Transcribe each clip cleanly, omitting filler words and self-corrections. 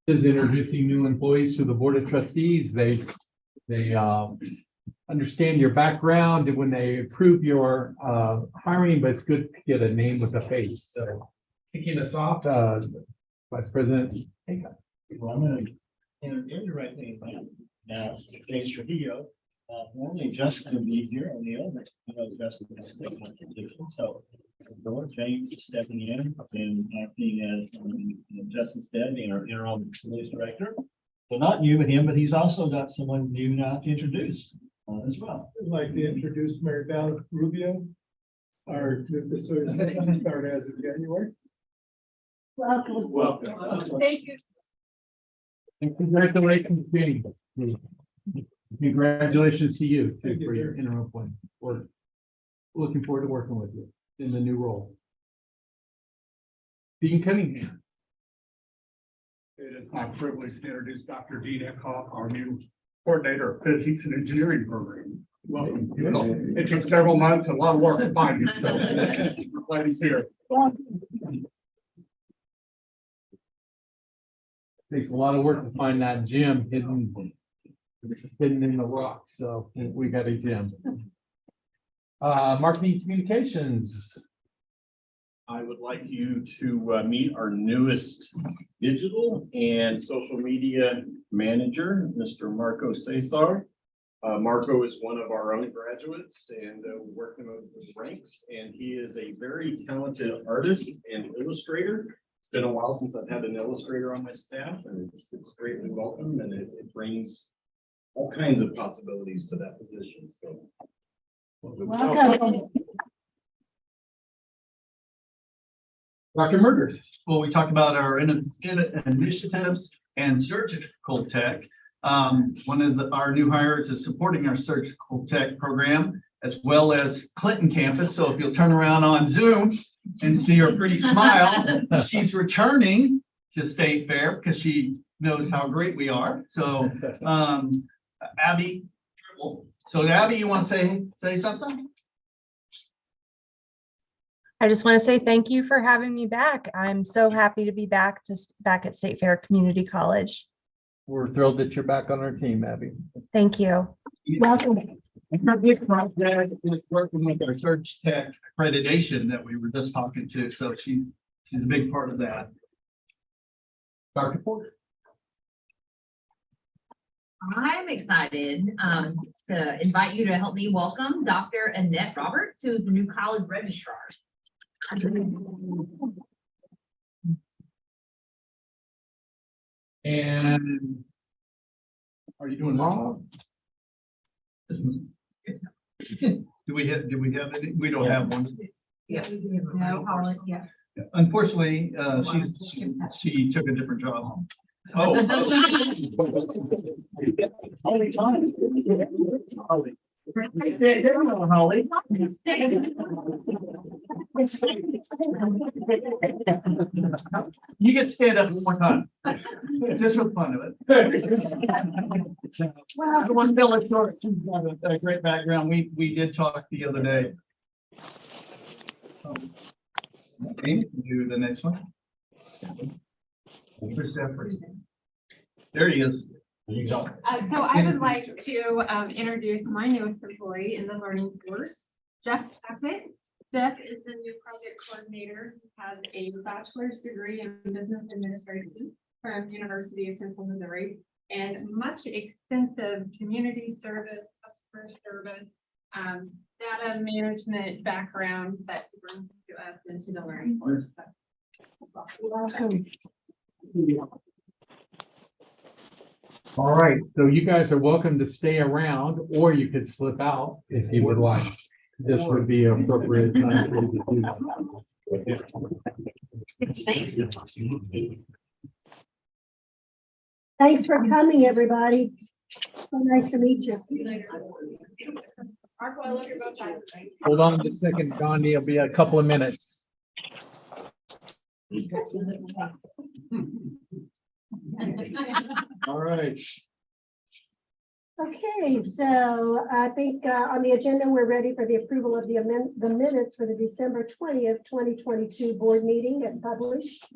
is introducing new employees to the Board of Trustees. They understand your background when they approve your hiring, but it's good to get a name with a face. So kicking us off, Vice President. Well, I'm going to interview the right thing. Now, James Trujillo, normally Justin would be here on the other, Justin is taking my position. So, James is stepping in and acting as Justin Stead, being our interim police director. So, not new with him, but he's also got someone new now to introduce as well. I'd like to introduce Mary Beth Rubio, our new facility assistant, start as of January. Welcome. Welcome. Thank you. And congratulations, James. Congratulations to you too for your interim appointment. We're looking forward to working with you in the new role. Dean Cunningham. It is my privilege to introduce Dr. Dean Eckhoff, our new coordinator of physics and engineering program. Welcome. It took several months, a lot of work to find you, so we're glad he's here. Takes a lot of work to find that gym hidden in the rocks. So we got a gym. Marketing communications. I would like you to meet our newest digital and social media manager, Mr. Marco Cesar. Marco is one of our own graduates and we worked him over the ranks, and he is a very talented artist and illustrator. It's been a while since I've had an illustrator on my staff, and it's greatly welcome, and it brings all kinds of possibilities to that position. So. Welcome. Dr. Murders. Well, we talked about our initiatives and surgical tech. One of our new hires is supporting our surgical tech program, as well as Clinton campus. So if you'll turn around on Zoom and see her pretty smile, she's returning to State Fair because she knows how great we are. So Abby, so Abby, you want to say something? I just want to say thank you for having me back. I'm so happy to be back at State Fair Community College. We're thrilled that you're back on our team, Abby. Thank you. Welcome. And our big project is working with our Surge Tech accreditation that we were just talking to. So she's a big part of that. Dr. Ford. I'm excited to invite you to help me welcome Dr. Annette Roberts, who's the new college registrar. And are you doing law? Do we have any? We don't have one. Yeah. No, Holly, yeah. Unfortunately, she took a different job. Oh. Holly, Holly. You get to stand up one more time, just for the fun of it. Well, the one Bill is short, she's got a great background. We did talk the other day. Okay, do the next one. Chris Jeffrey. There he is. There you go. So I would like to introduce my newest employee in the learning force, Jeff Tappett. Jeff is the new project coordinator, has a bachelor's degree in business administration from University of Central Missouri, and much extensive community service, customer service, data management background that he brings to us into the learning force. Welcome. All right, so you guys are welcome to stay around, or you could slip out if you would like. This would be an appropriate time for you to do that. Thanks for coming, everybody. So nice to meet you. Hold on just a second, Gandhi. It'll be a couple of minutes. All right. Okay, so I think on the agenda, we're ready for the approval of the minutes for the December 20th, 2022 board meeting as published.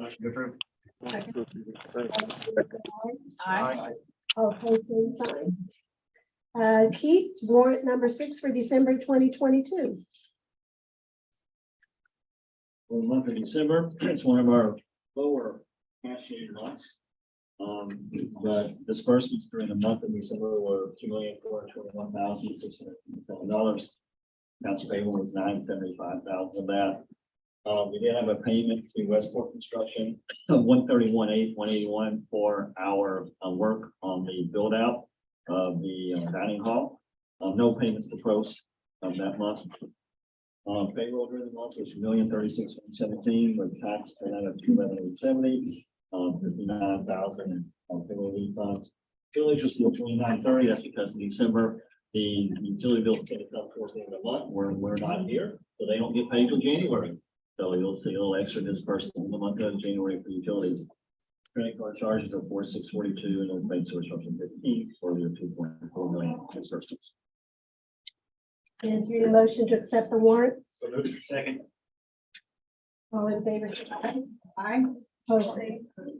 Aye. All opposed, same sign. Keith, warrant number 6 for December 2022. For the month of December, it's one of our lower cash gain months. The disbursements during the month of December were $2,421,657. Accounts payable was $975,000 of that. We did have a payment to Westport Construction, $131,181 for our work on the build out of the dining hall. No payments to pros of that month. Payroll during the month was $1,036,117 with tax turn out of $211,870. 59,000 payroll refunds. Utilities just still 2930. That's because in December, the utility bills tend to come towards the end of the month where we're not here, so they don't get paid till January. So you'll see a little extra disbursement in the month of January for utilities. Credit card charges are 4642 and unpaid source option 15 for your 2.4 million disbursements. Entertain a motion to accept the warrant. So moved. Second. All in favor, say aye. Aye. Opposed, same sign.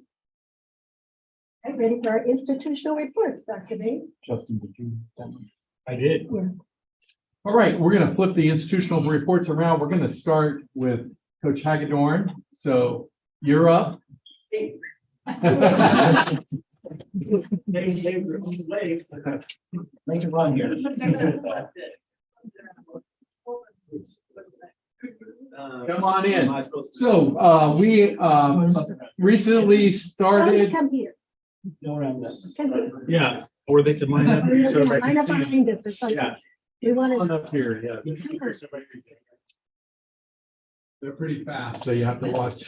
Okay, ready for our institutional reports, Dr. Bates? Justin, did you? I did. All right, we're going to flip the institutional reports around. We're going to start with Coach Hagedorn. So you're up. Make it run here. Come on in. So we recently started. Come here. Come here. Yeah, or they could line up. Line up behind us or something. Yeah. We want On to. up here, yeah. They're pretty fast, so you have to watch.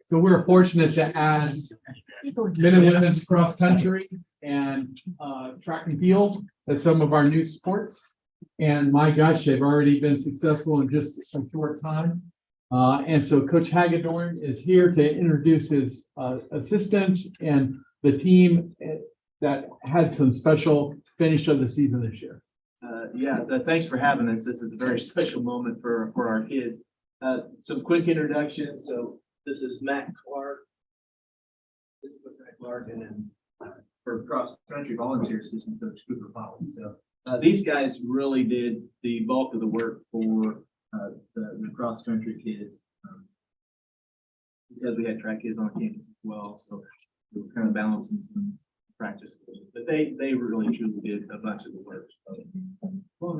So we're fortunate to add men and women's cross country and track and field as some of our new sports. And my gosh, they've already been successful in just a short time. And so Coach Hagedorn is here to introduce his assistants and the team that had some special finish of the season this year. Thanks for having us. This is a very special moment for our kids. Some quick introductions. So this is Matt Clark. This is Matt Clark, and then for cross country volunteer assistant coach Cooper Pollock. So these guys really did the bulk of the work for the cross country kids because we had track kids on campus as well. So we were kind of balancing some practice, but they really truly did a bunch of the work. Well,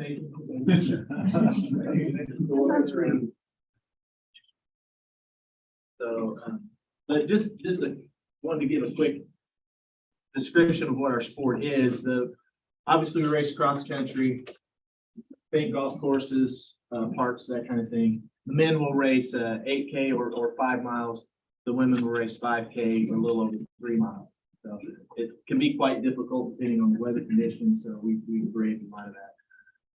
but just wanted to give a quick description of what our sport is. Obviously we race cross country, big golf courses, parks, that kind of thing. The men will race 8K or 5 miles. The women will race 5K or a little over 3 miles. So it can be quite difficult depending on the weather conditions. So we brave a lot of that.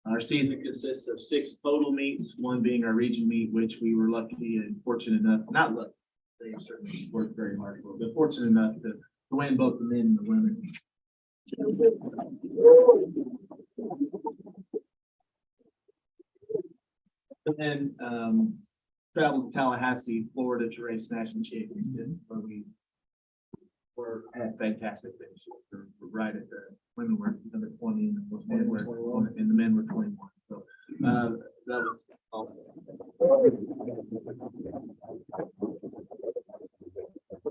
Our season consists of 6 total meets, one being our region meet, which we were lucky and fortunate enough, not lucky, they certainly worked very hard for, but fortunate enough to win both the men and the women. And then traveled to Tallahassee, Florida to race national championship, where we had fantastic finishes. We're right at the women were number 20 and the men were 21, and the men were 21. So that was awesome.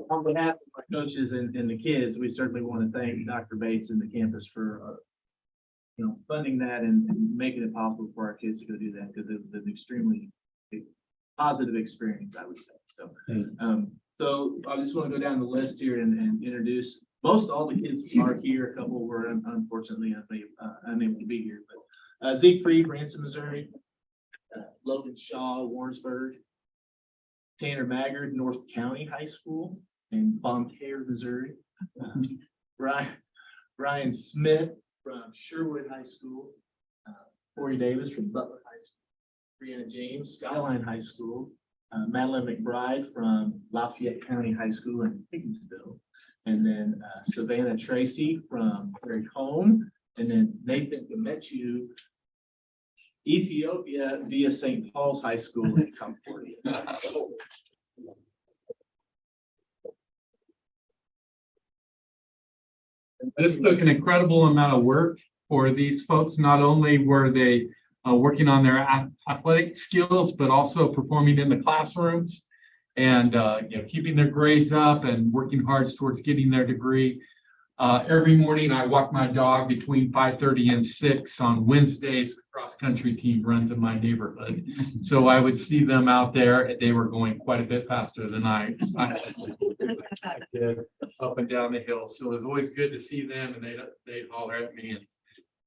On behalf of our coaches and the kids, we certainly want to thank Dr. Bates and the campus for funding that and making it possible for our kids to go do that, because it was an extremely positive experience, I would say. So so I just want to go down the list here and introduce, most all the kids are here. A couple were unfortunately unable to be here, but Zeke Free, Branson, Missouri, Logan Shaw, Warrensburg, Tanner Maggard, North County High School in Boncaire, Missouri, Brian Smith from Sherwood High School, Corey Davis from Butler High School, Brianna James, Skyline High School, Madeline McBride from Lafayette County High School in Higginsville, and then Savannah Tracy from Prairie Home, and then Nathan Gamechu, Ethiopia via St. Paul's High School in Concordia. This took an incredible amount of work for these folks. Not only were they working on their athletic skills, but also performing in the classrooms and keeping their grades up and working hard towards getting their degree. Every morning I walk my dog between 5:30 and 6 on Wednesdays. The cross-country team runs in my neighborhood. So I would see them out there and they were going quite a bit faster than I did up and down the hill. So it was always good to see them and they'd holler at me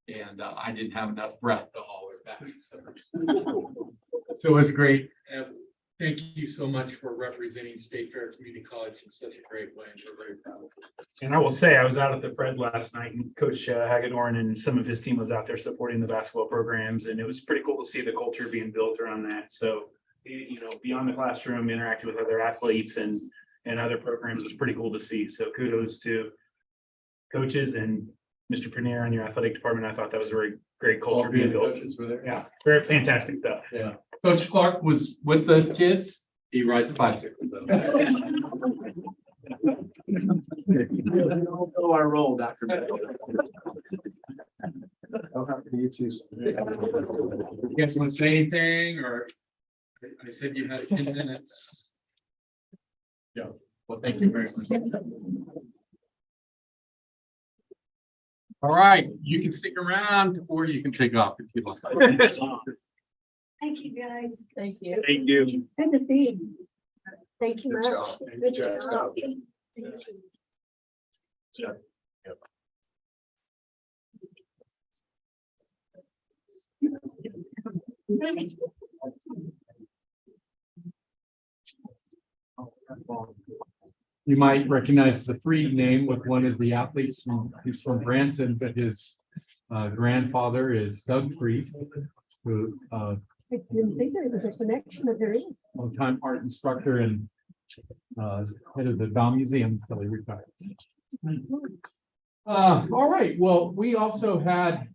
and I didn't have enough breath to holler back. So it was great. Thank you so much for representing State Fair Community College in such a great way. And we're very proud of it. And I will say, I was out at the Fred last night and Coach Hagedorn and some of his team was out there supporting the basketball programs. And it was pretty cool to see the culture being built around that. So, beyond the classroom, interacting with other athletes and other programs was pretty cool to see. So kudos to coaches and Mr. Prunier and your athletic department. I thought that was a very great culture being built. Coaches were there. Yeah, very fantastic stuff. Yeah. Coach Clark was with the kids. He rides a bicycle. Our role, Dr. You guys want to say anything, or I said you had 10 minutes? Yeah, well, thank you very much. All right, you can stick around or you can take off if you'd like. Thank you, guys. Thank you. Thank you. Good to see you. Thank you Good much. job. Good job. Thank you. You might recognize the Freed name with one of the athletes he's from Branson, but his grandfather is Doug Freed, who I didn't think there was a connection, but there is. longtime art instructor and head of the Dow Museum until he retired. All right, well, we also had,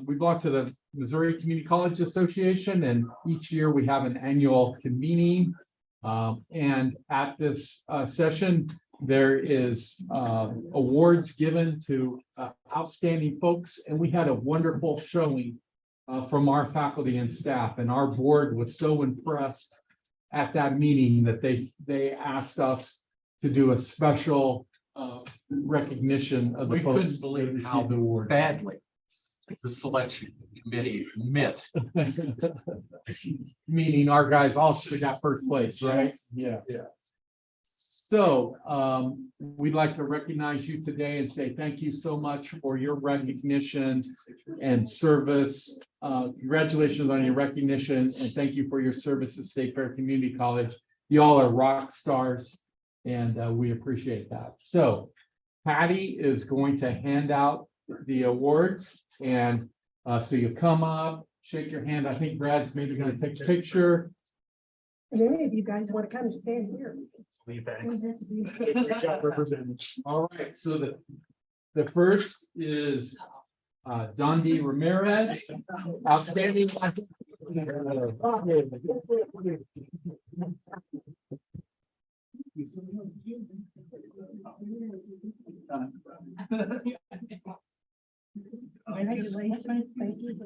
we belong to the Missouri Community College Association, and each year we have an annual convening. And at this session, there is awards given to outstanding folks, and we had a wonderful showing from our faculty and staff, and our board was so impressed at that meeting that they asked us to do a special recognition of the We folks. couldn't believe that how received the awards. badly the selection committee missed. Meaning our guys all should have got first place, right? Yeah. So we'd like to recognize you today and say thank you so much for your recognition and service. Congratulations on your recognition and thank you for your service at State Fair Community College. You all are rock stars and we appreciate that. So Patty is going to hand out the awards and so you come up, shake your hand. I think Brad's maybe going to take a picture. Yeah, if you guys want to come and stand here. Leave that. Great job representing. All right, so the first is Don D. Ramirez, outstanding. Congratulations. Thank you.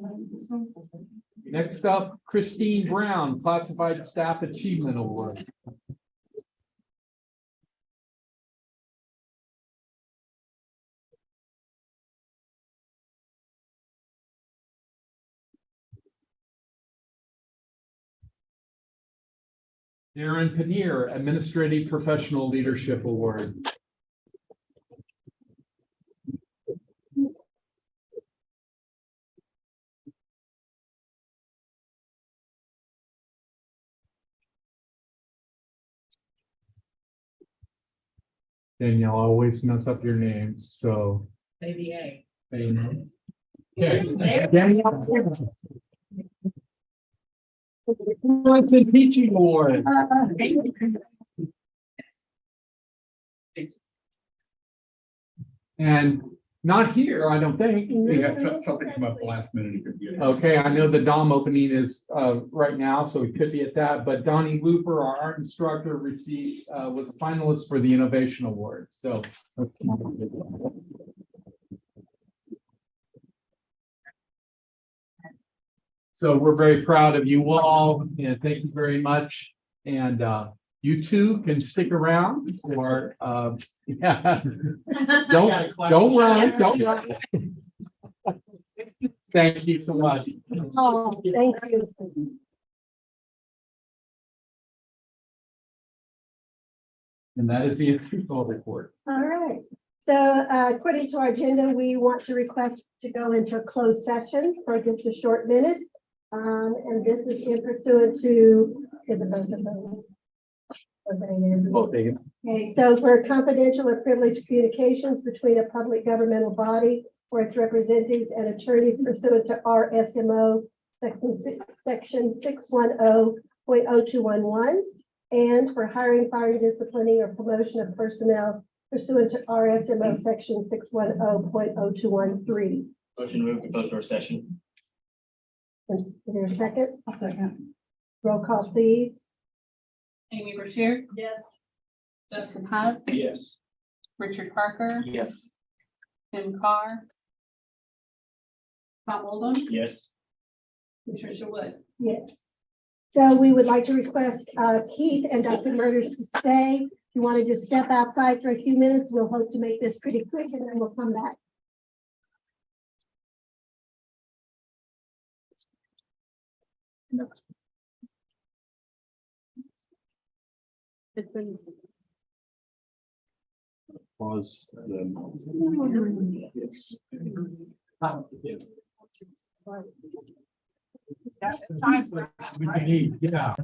Next up, Christine Brown, Classified Staff Achievement Award. Darren Paneer, Administrative Professional Leadership Award. Danielle, I always mess up your name, so. ABA. Okay. Danielle. Excellence in Teaching Award. And not here, I don't think. Something come up last minute. He could get. Okay, I know the DOM opening is right now, so we could be at that, but Donnie Looper, our art instructor, received was a finalist for the Innovation Award, so. So we're very proud of you all and thank you very much. And you two can stick around or yeah. Don't run, don't run. Thank you so much. Oh, thank you. And that is the official report. All right. So according to our agenda, we want to request to go into a closed session for just a short minute. And this is in pursuant to, is it both of those? Both of you. Okay, so for confidential or privileged communications between a public governmental body or its representatives and attorneys pursuant to RSMO section 610.0211, and for hiring, firing, disciplining, or promotion of personnel pursuant to RSMO section 610.0213. Motion to move to close door session. Is there a second? A second. Roll call, please. Amy Bashir? Yes. Justin Hunt? Yes. Richard Parker? Yes. Tim Carr? Tom Oldham? Yes. Patricia Wood? Yes. So we would like to request Keith and Dr. Murders to stay. If you want to just step outside for a few minutes, we'll hope to make this pretty quick and then we'll come back. Pause. Yes. Yeah.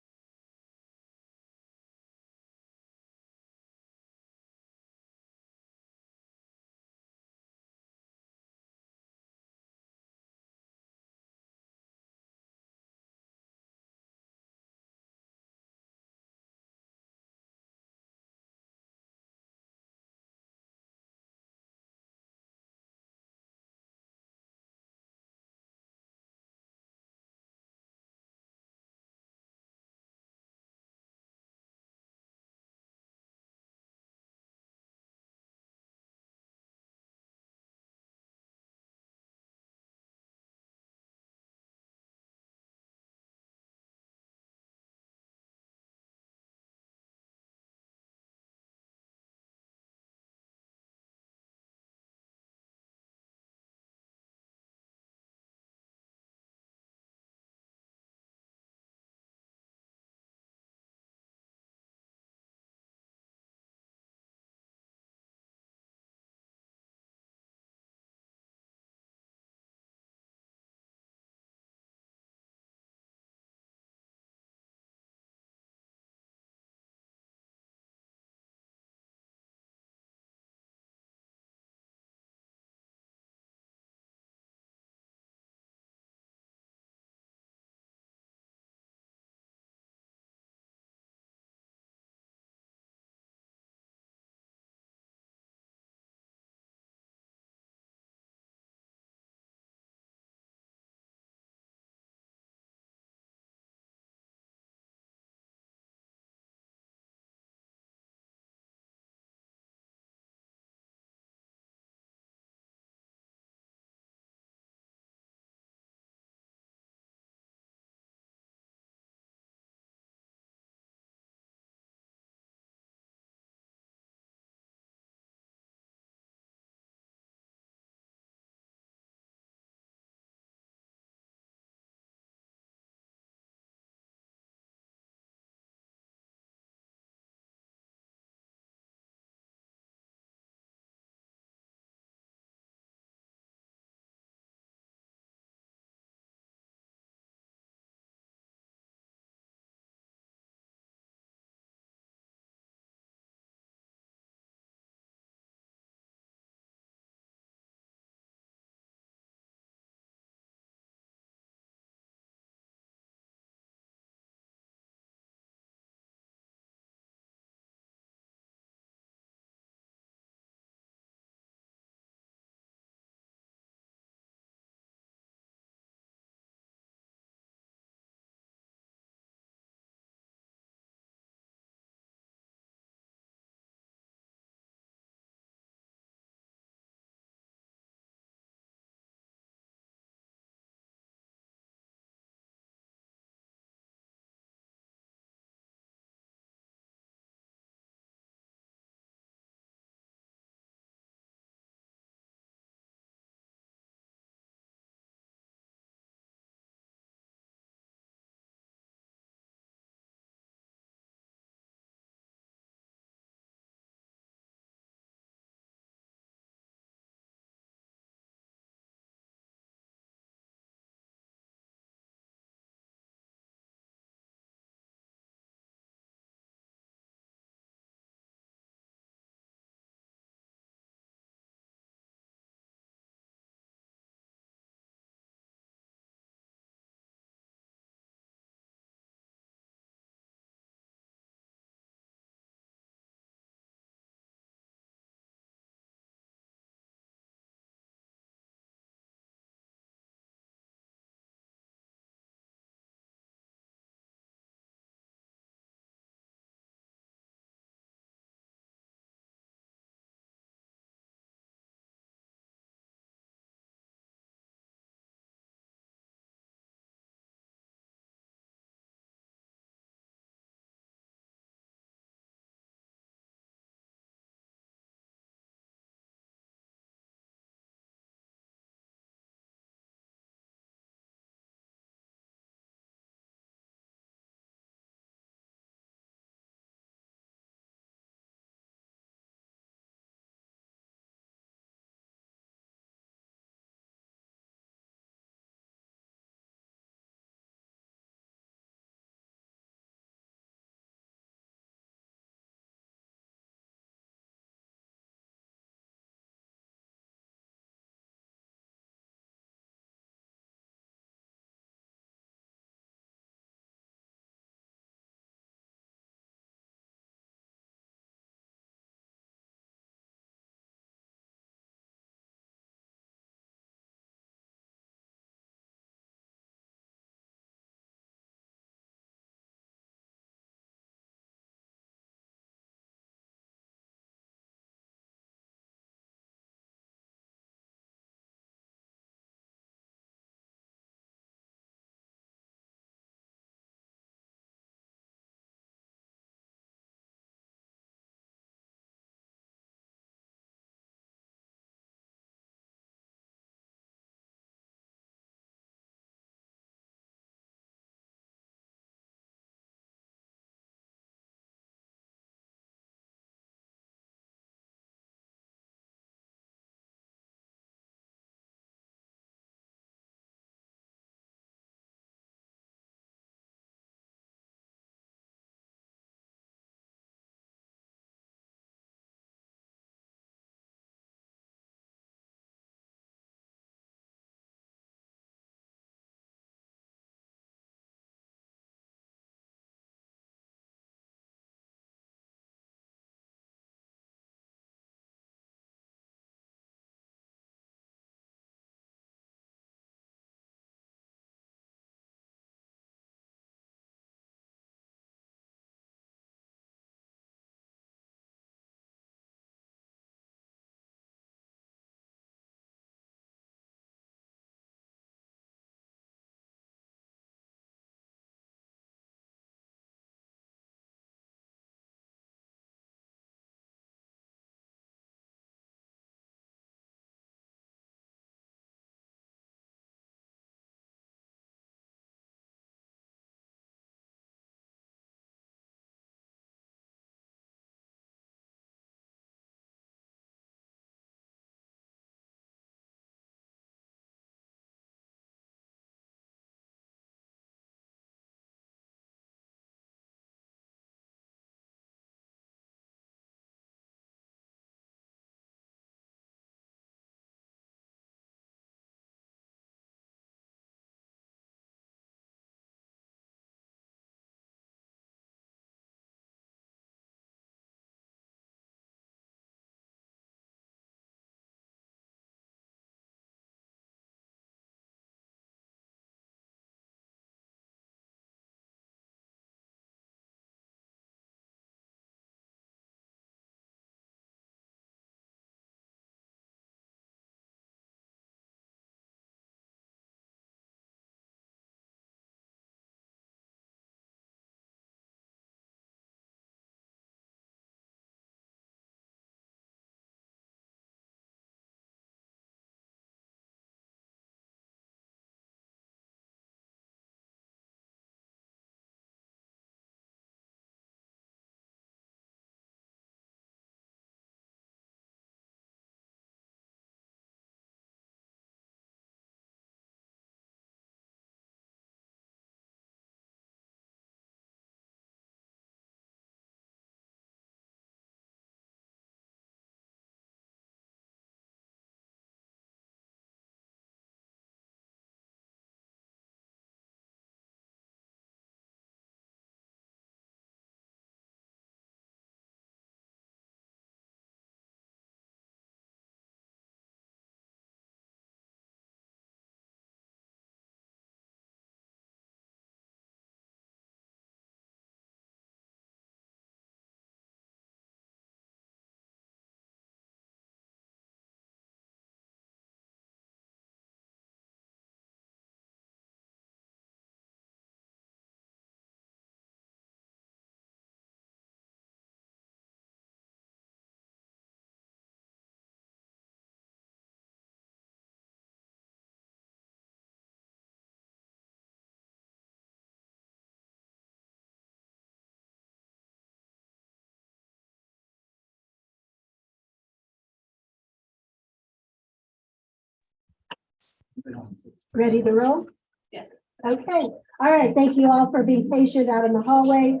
Ready to roll? Yes. Okay, all right, thank you all for being patient out in the hallway.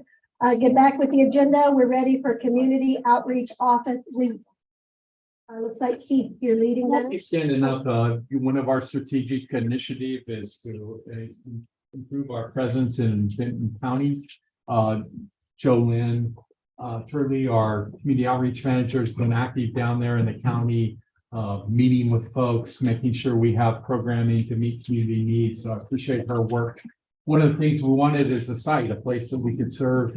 Get back with the agenda. We're ready for community outreach office. Looks like Keith, you're leading We'll be that. standing up, one of our strategic initiative is to improve our presence in Benton County. Jolynn Turley, our community outreach manager, has been active down there in the county, meeting with folks, making sure we have programming to meet community needs. So I appreciate her work. One of the things we wanted is a site, a place that we could serve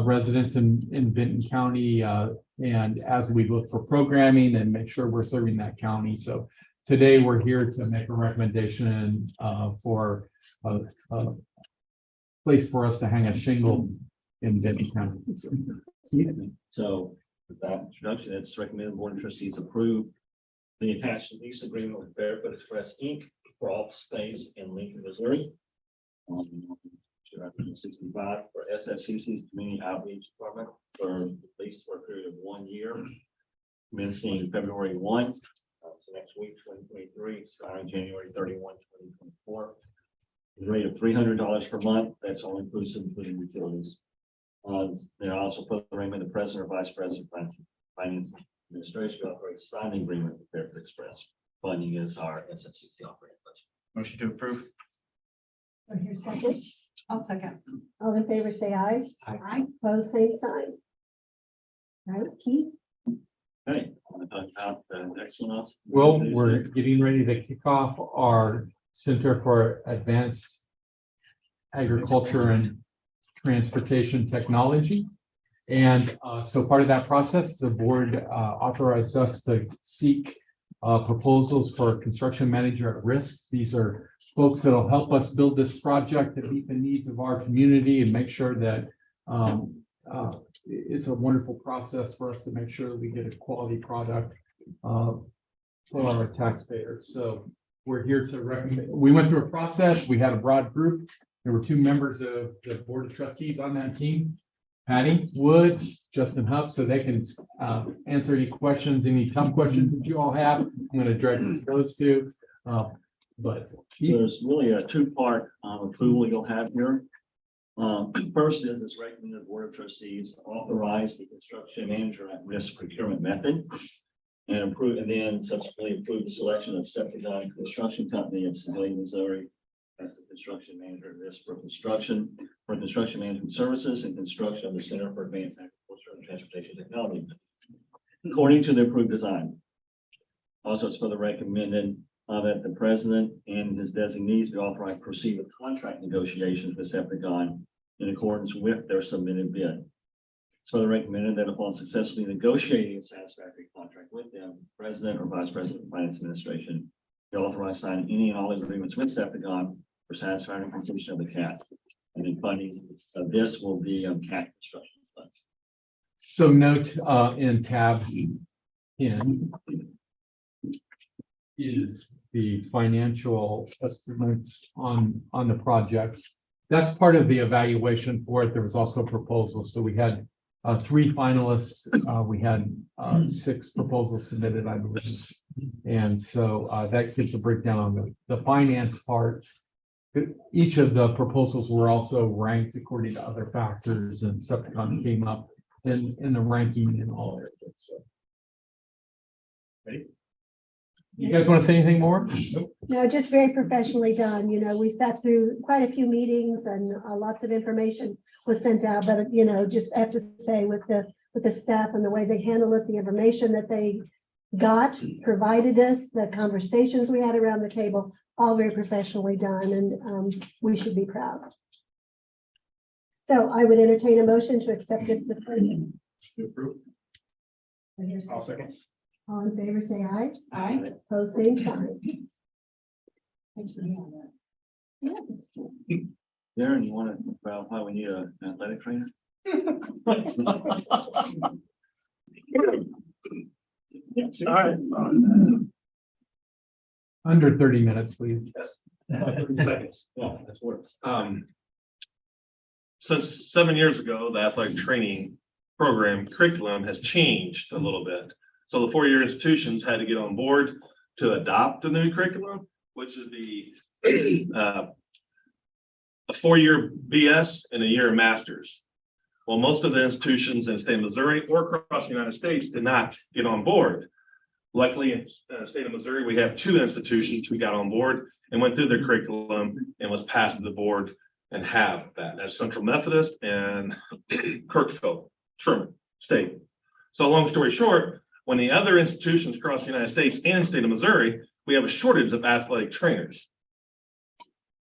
residents in Benton County, and as we look for programming and make sure we're serving that county. So today we're here to make a recommendation for a place for us to hang a shingle in Benton County. So with that introduction, it's recommended the Board of Trustees approve the attached lease agreement with Barefoot Express Inc. for office space in Lincoln, Missouri. 265 for SFCC's Community Outreach Department for at least for a period of 1 year, commencing February 1, so next week, 2023, expiring January 31, 2024. The rate of $300 per month. That's all inclusive, including utilities. They also put the arrangement, the president or vice president, finance administration operates a signing agreement with Barefoot Express. Funding is our SFCC operating budget. Motion to approve. Or here, second. I'll second. All in favor, say aye. Aye. Opposed, same sign. All right, Keith? Okay, I want to talk about the next one else. Well, we're getting ready to kick off our Center for Advanced Agriculture and Transportation Technology. And so part of that process, the board authorized us to seek proposals for construction manager at risk. These are folks that will help us build this project to meet the needs of our community and make sure that it's a wonderful process for us to make sure we get a quality product for our taxpayers. So we're here to recommend, we went through a process, we had a broad group. There were 2 members of the Board of Trustees on that team, Patty Wood, Justin Huff, so they can answer any questions, any tough questions that you all have. I'm going to direct those 2. But So there's really a 2-part approval you'll have here. First is it's recommended the Board of Trustees authorize the construction manager at risk procurement method and approve, and then subsequently approve the selection of Septagon Construction Company of Sedalia, Missouri as the construction manager at risk for construction management services and construction of the Center for Advanced Agriculture and Transportation Technology according to the approved design. Also, it's further recommended that the president and his designees be authorized to proceed with contract negotiations with Septagon in accordance with their submitted bid. It's further recommended that upon successfully negotiating a satisfactory contract with them, president or vice president of finance administration be authorized to sign any and all agreements with Septagon for satisfactory completion of the CAT. And then funding of this will be CAT construction funds. so note in tab in is the financial estimates on the projects. That's part of the evaluation for it. There was also proposals. So we had 3 finalists. We had 6 proposals submitted, I believe. And so that gives a breakdown on the finance part. Each of the proposals were also ranked according to other factors, and Septicon came up in the ranking in all areas. So. Ready? You guys want to say anything more? No, just very professionally done. You know, we sat through quite a few meetings and lots of information was sent out, but you know, just have to say with the staff and the way they handle it, the information that they got, provided us, the conversations we had around the table, all very professionally done, and we should be proud. So I would entertain a motion to accept this. To approve. I'll second. All in favor, say aye. Aye. Opposed, same sign. Thanks for doing that. Darren, you want to talk about why we need an athletic trainer? All right. Under 30 minutes, please. Seconds. Yeah, that's worse. Since 7 years ago, the athletic training program curriculum has changed a little bit. So the 4-year institutions had to get on board to adopt the new curriculum, which would be a 4-year BS and a year of master's. Well, most of the institutions in the state of Missouri or across the United States did not get on board. Luckily, in the state of Missouri, we have 2 institutions who got on board and went through their curriculum and was passed to the board and have that. That's Central Methodist and Kirksville, Sherman State. So long story short, when the other institutions across the United States and state of Missouri, we have a shortage of athletic trainers.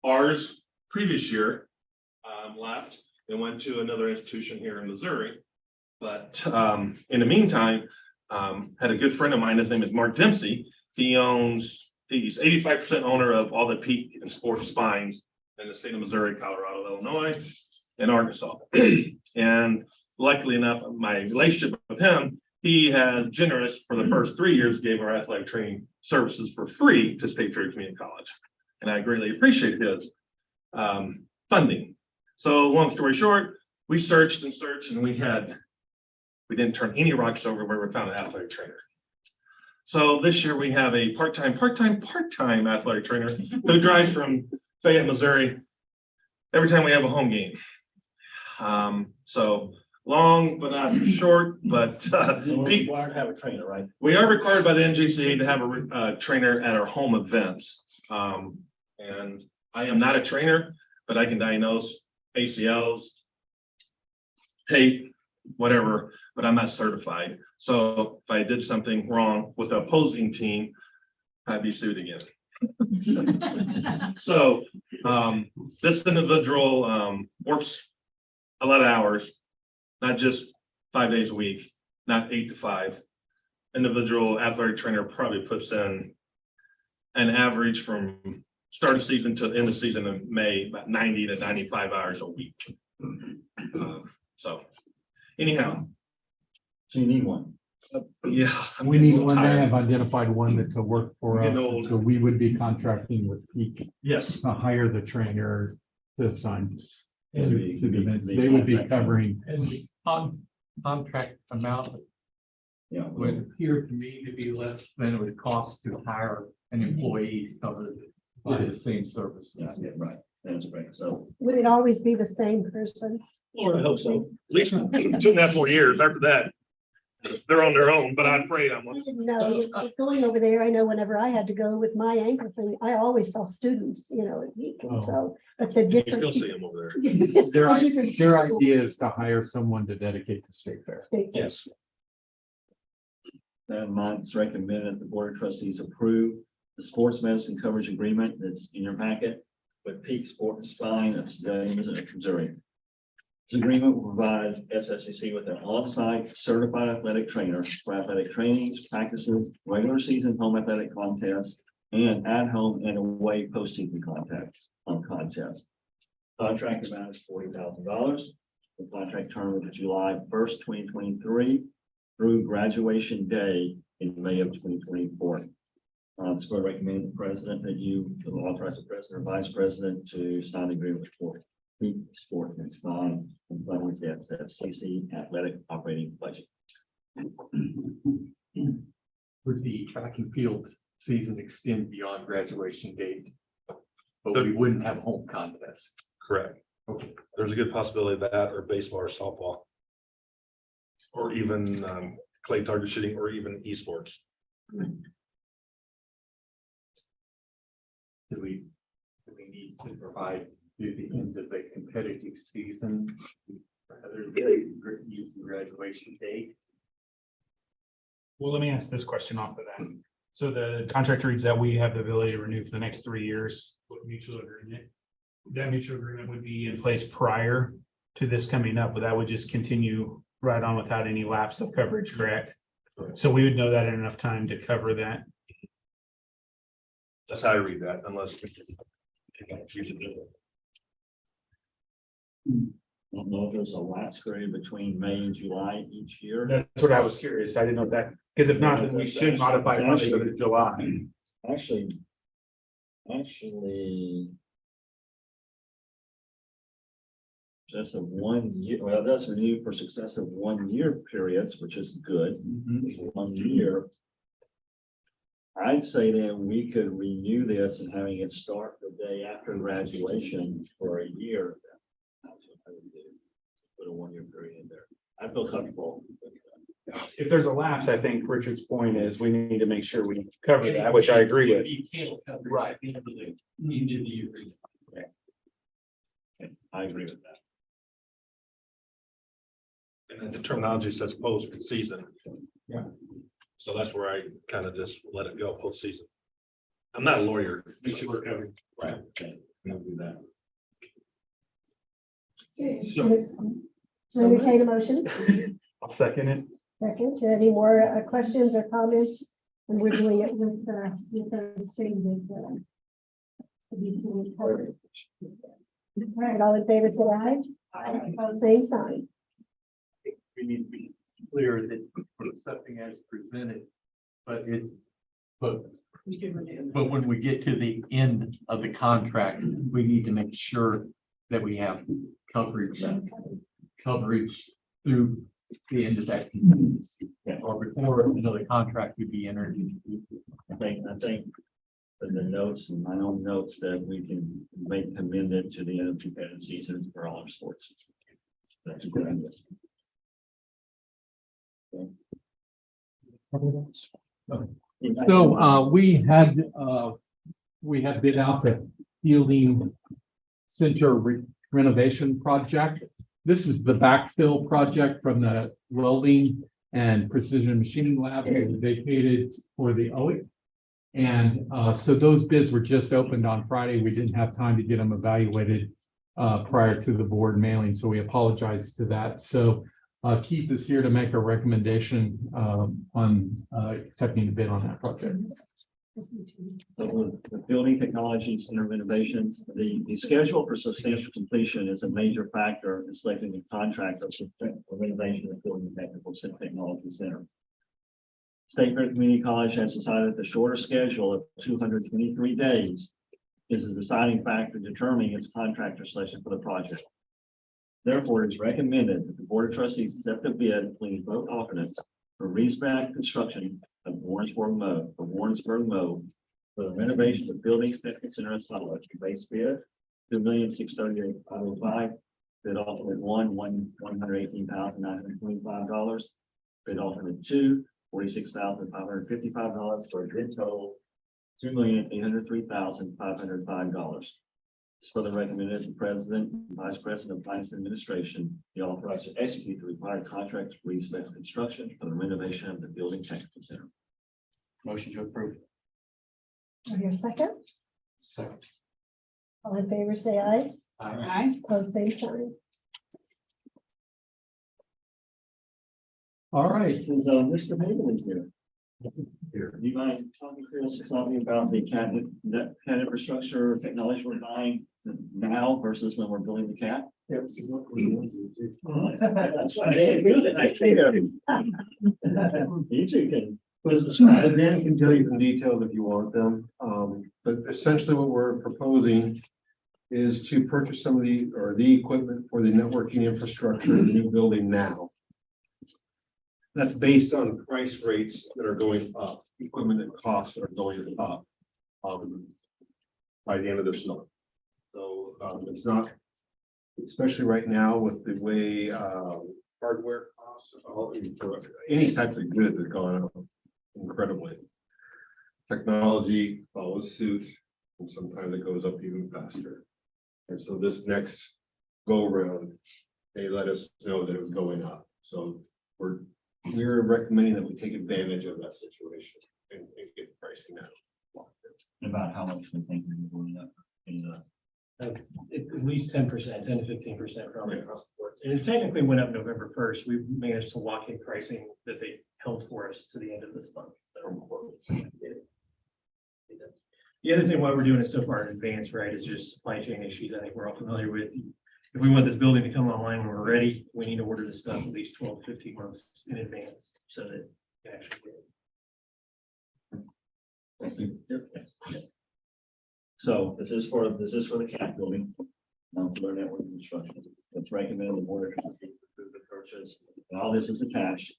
Ours previous year left and went to another institution here in Missouri. But in the meantime, had a good friend of mine, his name is Mark Dempsey. He's 85% owner of all the peak and sports spines in the state of Missouri, Colorado, Illinois, and Arkansas. And luckily enough, my relationship with him, he has generous for the first 3 years, gave our athletic training services for free to State Fair Community College. And I greatly appreciate his funding. So long story short, we searched and searched and we didn't turn any rocks over where we found an athletic trainer. So this year we have a part-time athletic trainer who drives from Fayette, Missouri every time we have a home game. So long, but not short, but We're required to have a trainer, right? we are required by the NGCA to have a trainer at our home events. And I am not a trainer, but I can diagnose ACLs, tape, whatever, but I'm not certified. So if I did something wrong with the opposing team, I'd be sued again. So this individual works a lot of hours, not just 5 days a week, not 8 to 5. Individual athletic trainer probably puts in an average from start of season to end of season in May, about 90 to 95 hours a week. So anyhow. So you need one. Yeah. We need one. They have identified one that to work for Getting us. old. So we would be contracting with Peak Yes. to hire the trainer to assign to And the events. They would be covering. And the contract amount Yeah. would appear to me to be less than it would cost to hire an employee covered by the same services. Yeah, right. That's right. So. Would it always be the same person? Or I hope so. At least 2.5 more years. After that, they're on their own, but I pray I'm I didn't know, going over there, I know whenever I had to go with my ankle thing, I always saw students, at Peak, and so, but the You different. still see them over there. Their idea is to hire someone to dedicate to State Fair. Yes. That in mind, it's recommended the Board of Trustees approve the sports medicine coverage agreement that's in your packet with Peak Sport and Spine of Missouri. This agreement will provide SSCC with an on-site certified athletic trainer for athletic trainings, practices, regular season home athletic contests, and at-home and away postseason contests. Contract amount is $40,000. The contract term is July 1st, 2023 through graduation day in May of 2024. It's going to recommend the president that you authorize the president or vice president to sign the agreement for Peak Sport and Spine and with the FCC athletic operating budget. Would the track and field season extend beyond graduation date? But we wouldn't have home contests. Correct. Okay. There's a good possibility of that, or baseball or softball. Or even clay target shooting, or even esports. Do we need to provide through the end of the competitive season rather than using graduation date? Well, let me ask this question off of that. So the contract reads that we have the ability to renew for the next 3 years with mutual agreement. That mutual agreement would be in place prior to this coming up, but that would just continue right on without any lapse of coverage, correct? So we would know that in enough time to cover that. That's how I read that, unless. I don't know if there's a lapse period between May and July each year. That's what I was curious. I didn't know that, because if not, then we should modify it to go to July. Actually. Just a 1 year, well, that's renewed for successive 1 year periods, which is good. 1 year. I'd say then we could renew this and having it start the day after graduation for a year. That's what I would do. Put a 1 year period in there. I feel comfortable. If there's a lapse, I think Richard's point is we need to make sure we cover that, which I agree with. Right. I agree with that. And then the terminology says post-season. Yeah. So that's where I kind of just let it go, post-season. I'm not a lawyer. We should work out. Right. Okay. We'll do that. Entertain a motion. I'll second it. Second, any more questions or comments? And we're doing it with those changes. All right, all in favor, say aye. Opposed, same sign. We need to be clear that it's something as presented, but it's, but when we get to the end of the contract, we need to make sure that we have coverage through the end of that. Or before another contract would be entered. I think in the notes and my own notes that we can make amended to the end of competitive season for all our sports. That's a good idea. So we had bid out the fielding center renovation project. This is the backfill project from the welding and precision machining lab that was vacated for the OIC. And so those bids were just opened on Friday. We didn't have time to get them evaluated prior to the board mailing, so we apologize to that. So Keith is here to make a recommendation on accepting the bid on that project. So the building technology center renovations, the schedule for substantial completion is a major factor in selecting the contractor for renovation of the building technology center. State Fair Community College has decided the shorter schedule of 223 days is a deciding factor determining its contractor selection for the project. Therefore, it is recommended that the Board of Trustees accept the bid, please vote alternates for respec construction of Warrensburg Mode for the renovation of buildings, technical center as follows. Base bid, $2,638,505. Bid alternate $118,925. Bid alternate two, $46,555 for a bid total $2,803,505. Further recommended the President and Vice President of Finance and Administration be authorized to execute the required contracts for respec construction for the renovation of the building technical center. Motion to approve. Are your second? Second. All in favor, say aye. Aye. Opposed, same sign. All right. Since Mr. Hagan is here. Do you mind talking to us something about the CAD infrastructure technology we're buying now versus when we're building the CAD? That's why I didn't do that. I think you two can. And Dan can tell you the details if you want them. But essentially what we're proposing is to purchase some of the equipment for the networking infrastructure in the new building now. That's based on price rates that are going up, equipment and costs that are going up by the end of this month. So it's not, especially right now with the way hardware costs, any type of good has gone up incredibly. Technology follows suit, and sometimes it goes up even faster. And so this next go around, they let us know that it was going up. So we're recommending that we take advantage of that situation and get pricing now. About how much we think we're going up in the. At least 10%, 10 to 15% probably across the board. And it technically went up November 1st. We managed to lock in pricing that they held for us to the end of this month. The other thing why we're doing it so far in advance, right, is just supply chain issues. I think we're all familiar with. If we want this building to come online when we're ready, we need to order this stuff at least 12 to 15 months in advance so that it actually get it. So this is for the CAD building, for their network construction. It's recommended the Board of Trustees approve the purchase. And all this is attached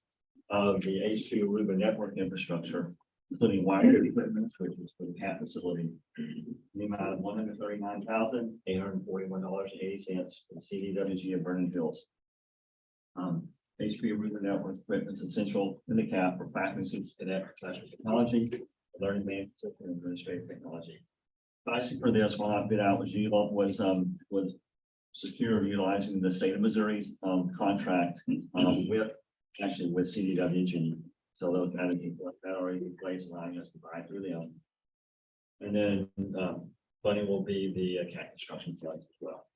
of the H2 Aruba network infrastructure including wiring equipment, which is for the camp facility. In the amount of $139,841.80 from CDWG of Vernon Hills. HP Router Network equipment is essential in the CAP for faculty, students, cadet, professional technology, learning management system, and administrative technology. Pricing for this, while not bid out, was secured utilizing the state of Missouri's contract with CDWG. So those entities that already in place, allowing us to buy through them. And then funding will be the CAP construction sites as well.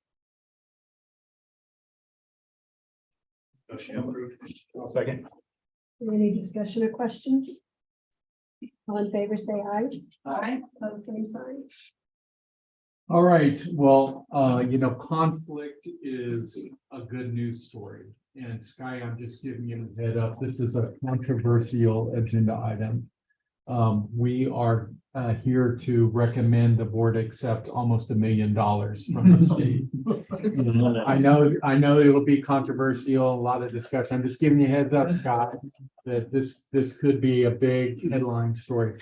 Motion approved. I'll second. Any discussion or questions? All in favor, say aye. Aye. Opposed, same sign. All right, well, conflict is a good news story. And Sky, I'm just giving you a head up. This is a controversial agenda item. We are here to recommend the board accept almost $1 million from the state. I know it'll be controversial, a lot of discussion. I'm just giving you a heads up, Scott, that this could be a big headline story.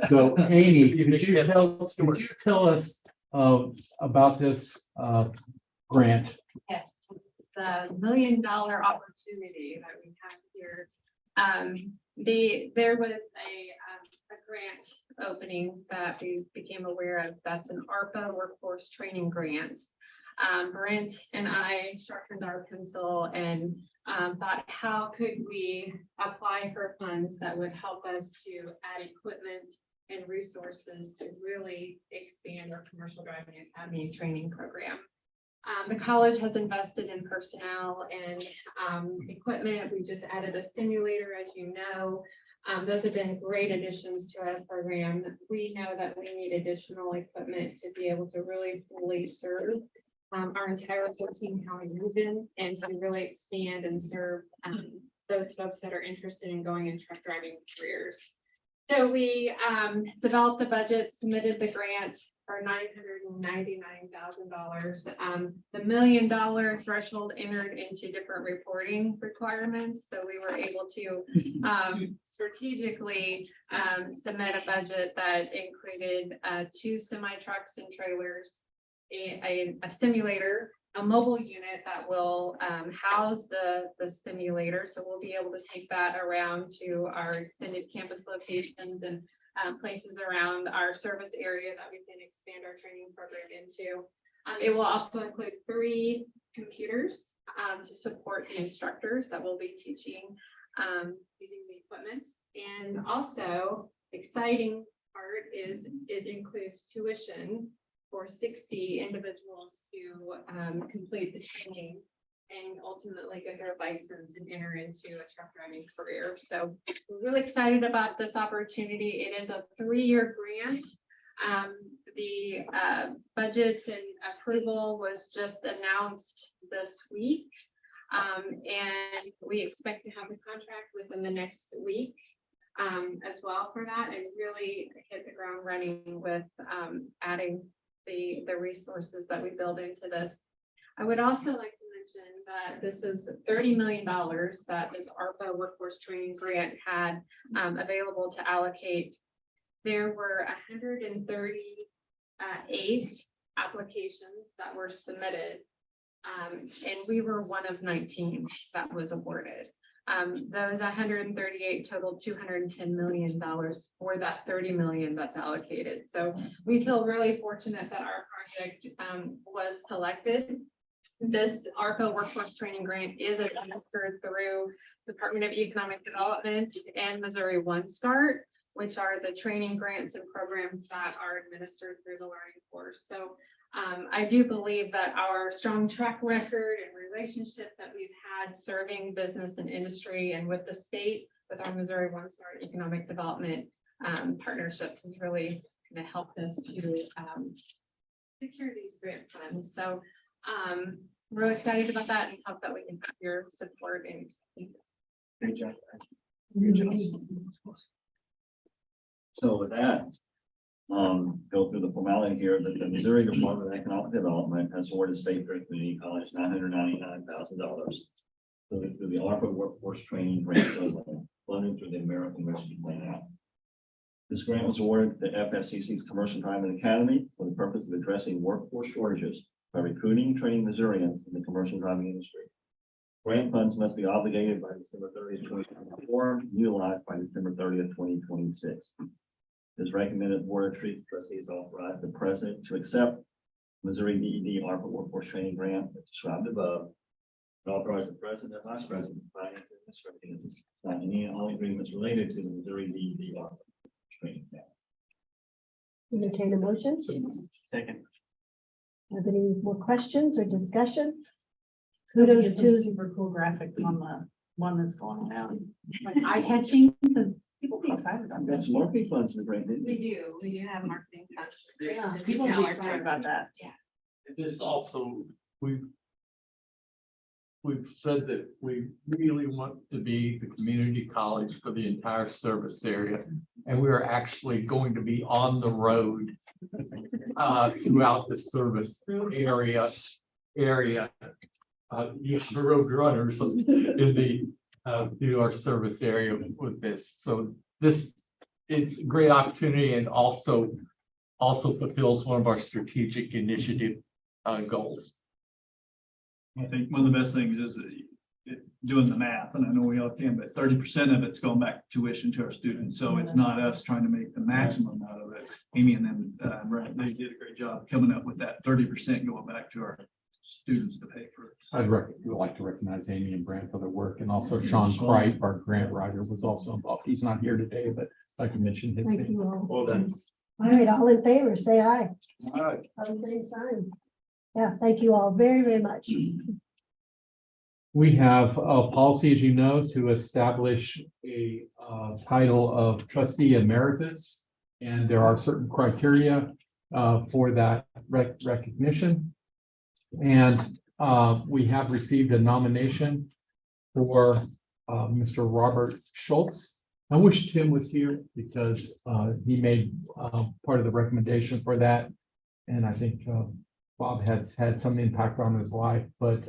So Amy, could you tell us about this grant? Yes, it's the $1 million opportunity that we have here. There was a grant opening that we became aware of. That's an ARPA workforce training grant. Brent and I sharpened our pencil and thought, how could we apply for funds that would help us to add equipment and resources to really expand our commercial driving academy training program. The college has invested in personnel and equipment. We just added a simulator, as you know. Those have been great additions to our program. We know that we need additional equipment to be able to really fully serve our entire 14 county region and to really expand and serve those folks that are interested in going in truck driving careers. So we developed the budget, submitted the grant for $999,000. The $1 million threshold entered into different reporting requirements. So we were able to strategically submit a budget that included 2 semi trucks and trailers, a simulator, a mobile unit that will house the simulator. So we'll be able to take that around to our extended campus locations and places around our service area that we can expand our training program into. It will also include 3 computers to support the instructors that will be teaching using the equipment. And also, exciting part is it includes tuition for 60 individuals to complete the training and ultimately get their license and enter into a truck driving career. So we're really excited about this opportunity. It is a 3-year grant. The budget and approval was just announced this week. And we expect to have the contract within the next week as well for that, and really hit the ground running with adding the resources that we build into this. I would also like to mention that this is $30 million that this ARPA workforce training grant had available to allocate. There were 138 applications that were submitted, and we were one of 19 that was awarded. Those 138 totaled $210 million for that 30 million that's allocated. So we feel really fortunate that our project was selected. This ARPA workforce training grant is administered through Department of Economic Development and Missouri One Start, which are the training grants and programs that are administered through the learning course. So I do believe that our strong track record and relationship that we've had serving business and industry and with the state, with our Missouri One Start economic development partnerships has really going to help us to secure these grant funds. So we're excited about that and hope that we can have your support and Great job. Good job. So with that, go through the formality here that the Missouri Department of Economic Development has awarded State Fair Community College $999,000 through the ARPA Workforce Training Grant Program funded through the American Rescue Plan Act. This grant was awarded to FSCC's Commercial Driving Academy for the purpose of addressing workforce shortages by recruiting and training Missourians in the commercial driving industry. Grant funds must be obligated by December 30th, 2024, utilized by December 30th, 2026. It is recommended the Board of Trustees authorize the president to accept Missouri DED ARPA Workforce Training Grant as described above. And authorize the president and vice president of finance and administration to sign any and all agreements related to the Missouri DED ARPA training grant. Entertain a motion. Second. Have any more questions or discussion? So we Kudos get some to, super cool graphics on the one that's going around, like eye catching, because people be excited about We've got that. some marketing funds in the grant, didn't we? We do have marketing funds. Yeah, people be excited about that. This also, we've said that we really want to be the community college for the entire service area. And we are actually going to be on the road throughout the service area. The road runners in the through our service area with this. So it's a great opportunity and also fulfills one of our strategic initiative goals. I think one of the best things is doing the math, and I know we all can, but 30% of it's going back to tuition to our students. So it's not us trying to make the maximum out of it. Amy and them, right, they did a great job coming up with that 30% going back to our students to pay for it. I'd like to recognize Amy and Brant for their work, and also Sean Cripe, our grant writer, was also involved. He's not here today, but I can mention his thank name. you all. Well done. All right, all in favor, say aye. All right. All same sign. Yeah, thank you all very, very much. We have a policy, as you know, to establish a title of trustee emeritus. And there are certain criteria for that recognition. And we have received a nomination for Mr. Robert Schultz. I wish Tim was here because he made part of the recommendation for that. And I think Bob has had some impact on his life, but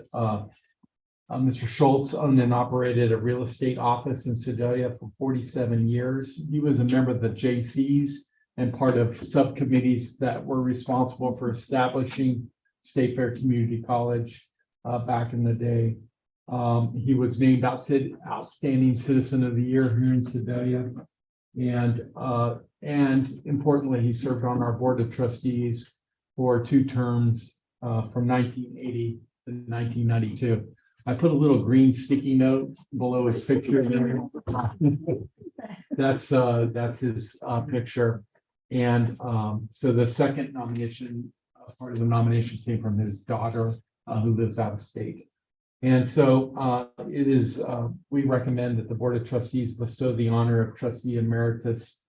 Mr. Schultz owned and operated a real estate office in Sedalia for 47 years. He was a member of the JCs and part of subcommittees that were responsible for establishing State Fair Community College back in the day. He was named Outstanding Citizen of the Year here in Sedalia. And importantly, he served on our Board of Trustees for 2 terms from 1980 to 1992. I put a little green sticky note below his picture there. That's his picture. And so the second nomination, part of the nomination came from his daughter who lives out of state. And so it is, we recommend that the Board of Trustees bestow the honor of trustee emeritus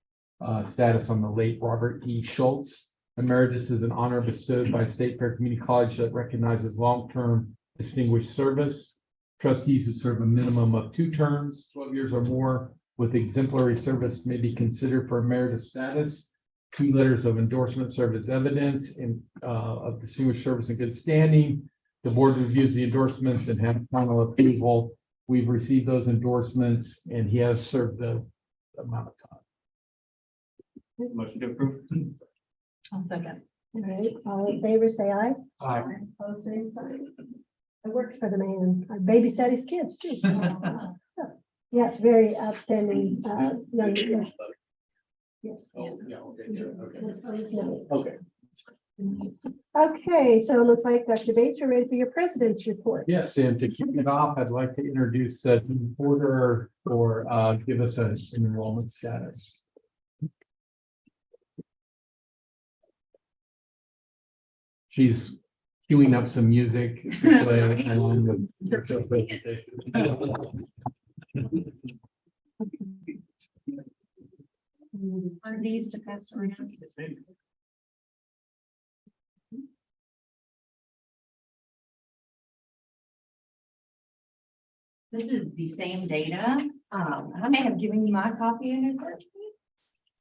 status on the late Robert E. Schultz. Emeritus is an honor bestowed by State Fair Community College that recognizes long-term distinguished service. Trustees who serve a minimum of 2 terms, 12 years or more, with exemplary service may be considered for emeritus status. 2 letters of endorsement serve as evidence of distinguished service and good standing. The board reviews the endorsements and has final approval. We've received those endorsements and he has served the amount of time. Motion to approve. I'll second. All right, all in favor, say aye. Aye. All same sign. I worked for the man. I babysat his kids too. Yes, very outstanding, young man. Yes. Oh, yeah, Okay. okay. Okay, so it looks like Dr. Bates, you're ready for your president's report. Yes, and to kick it off, I'd like to introduce Susan Porter for give us an enrollment status. She's queuing up some music to play along with her presentation. Are these to pass around? This is the same data. I may have given you my copy in your first.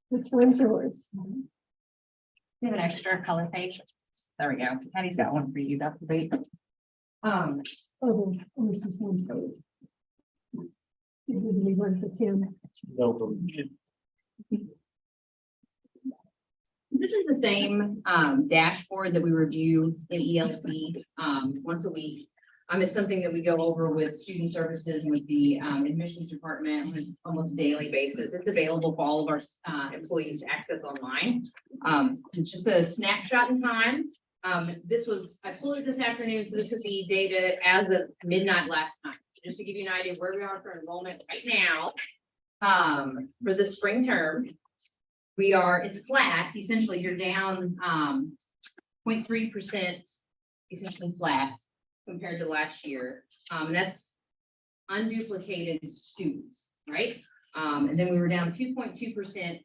Which one's yours? You have an extra color page. There we go. Patty's got one for you, Dr. Bates. Oh, this is one side. Usually one for Tim. No. This is the same dashboard that we review in ELT once a week. It's something that we go over with student services and with the admissions department on an almost daily basis. It's available for all of our employees to access online. It's just a snapshot in time. I pulled it this afternoon, so this would be data as of midnight last night. So just to give you an idea of where we are for enrollment right now, for the spring term, it's flat. Essentially, you're down 0.3%, essentially flat compared to last year. That's unduplicated students, right? And then we were down 2.2%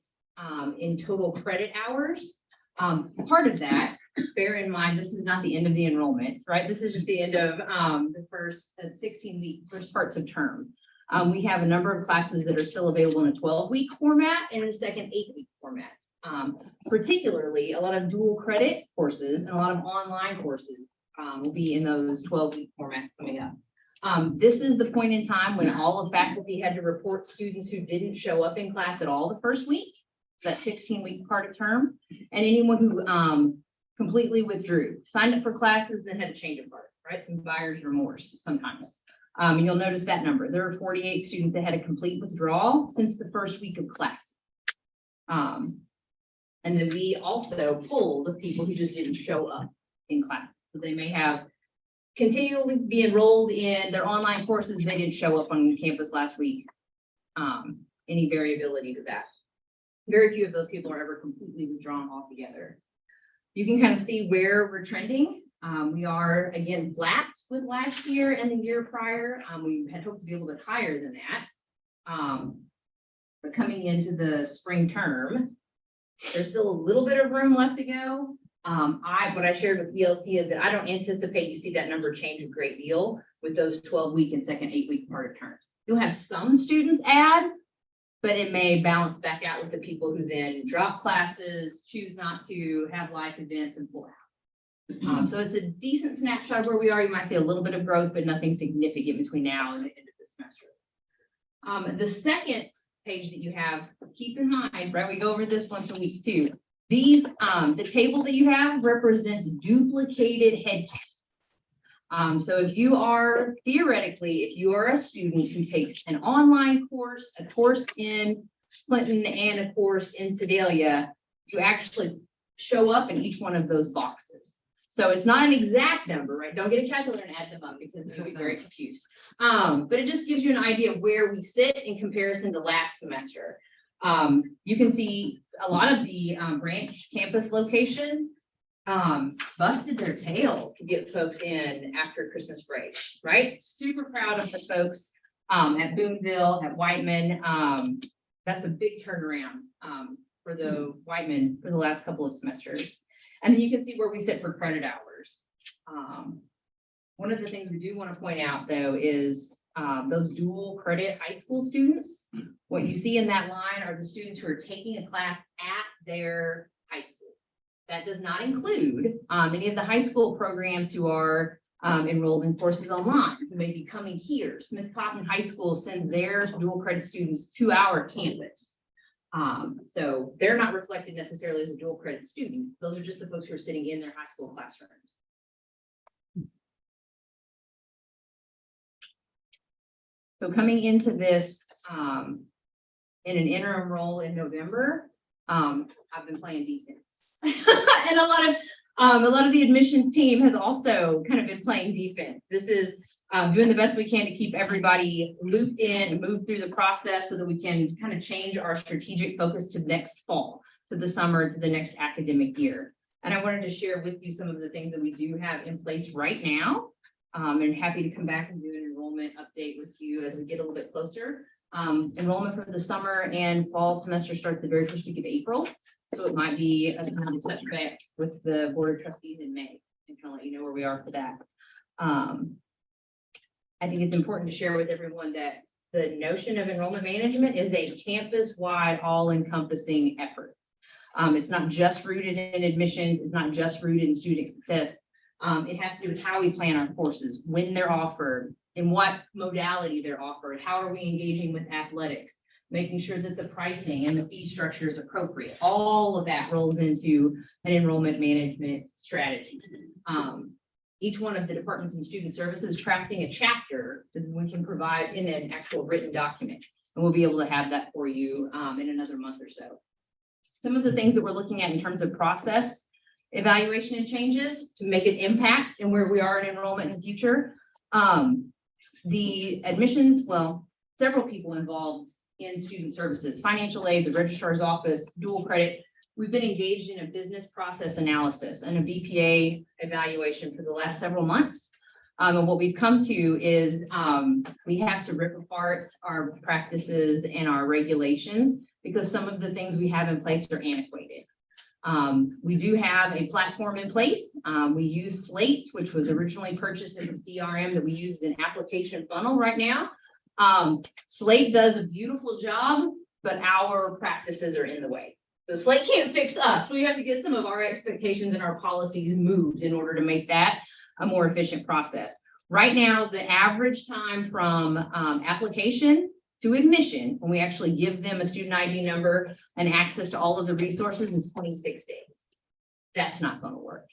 in total credit hours. Part of that, bear in mind, this is not the end of the enrollment, right? This is just the end of the first 16-week first parts of term. We have a number of classes that are still available in a 12-week format and in a second 8-week format. Particularly, a lot of dual credit courses and a lot of online courses will be in those 12-week formats coming up. This is the point in time when all of faculty had to report students who didn't show up in class at all the first week, that 16-week part of term, and anyone who completely withdrew, signed up for classes, then had to change of heart, right? Some buyer's remorse sometimes. And you'll notice that number. There are 48 students that had a complete withdrawal since the first week of class. And then we also pulled people who just didn't show up in class. So they may have continually be enrolled in their online courses. They didn't show up on campus last week. Any variability to that. Very few of those people are ever completely withdrawn altogether. You can kind of see where we're trending. We are, again, flat with last year and the year prior. We had hoped to be a little bit higher than that. But coming into the spring term, there's still a little bit of room left to go. What I shared with ELT is that I don't anticipate you see that number change a great deal with those 12-week and second 8-week part of terms. You'll have some students add, but it may balance back out with the people who then drop classes, choose not to have life events, and pull out. So it's a decent snapshot where we are. You might see a little bit of growth, but nothing significant between now and the end of the semester. The second page that you have, keep in mind, right? We go over this once a week too. These, the table that you have represents duplicated headcounts. So if you are, theoretically, if you are a student who takes an online course, a course in Clinton, and a course in Sedalia, you actually show up in each one of those boxes. So it's not an exact number, right? Don't get a calculator and add them up because you'll be very confused. But it just gives you an idea of where we sit in comparison to last semester. You can see a lot of the branch campus locations busted their tail to get folks in after Christmas break, right? Super proud of the folks at Boonville, at Whiteman. That's a big turnaround for the Whiteman for the last couple of semesters. And then you can see where we sit for credit hours. One of the things we do want to point out, though, is those dual credit high school students. What you see in that line are the students who are taking a class at their high school. That does not include any of the high school programs who are enrolled in courses online, who may be coming here. Smith Cotton High School sends their dual credit students to our campus. So they're not reflected necessarily as a dual credit student. Those are just the folks who are sitting in their high school classrooms. So coming into this in an interim role in November, I've been playing defense. And a lot of the admissions team has also kind of been playing defense. This is doing the best we can to keep everybody looped in and move through the process so that we can kind of change our strategic focus to next fall, to the summer, to the next academic year. And I wanted to share with you some of the things that we do have in place right now. And happy to come back and do an enrollment update with you as we get a little bit closer. Enrollment for the summer and fall semester starts the very first week of April. So it might be a time to touch back with the Board of Trustees in May and kind of let you know where we are for that. I think it's important to share with everyone that the notion of enrollment management is a campus-wide, all-encompassing effort. It's not just rooted in admissions. It's not just rooted in student success. It has to do with how we plan our courses, when they're offered, in what modality they're offered, how are we engaging with athletics, making sure that the pricing and the fee structure is appropriate. All of that rolls into an enrollment management strategy. Each one of the departments in student services crafting a chapter that we can provide in an actual written document. And we'll be able to have that for you in another month or so. Some of the things that we're looking at in terms of process evaluation and changes to make an impact and where we are in enrollment in the future. The admissions, well, several people involved in student services, financial aid, the registrar's office, dual credit. We've been engaged in a business process analysis and a BPA evaluation for the last several months. And what we've come to is we have to rip apart our practices and our regulations because some of the things we have in place are antiquated. We do have a platform in place. We use Slate, which was originally purchased as a CRM that we use as an application funnel right now. Slate does a beautiful job, but our practices are in the way. So Slate can't fix us. We have to get some of our expectations and our policies moved in order to make that a more efficient process. Right now, the average time from application to admission, when we actually give them a student ID number and access to all of the resources, is 26 days. That's not going to work.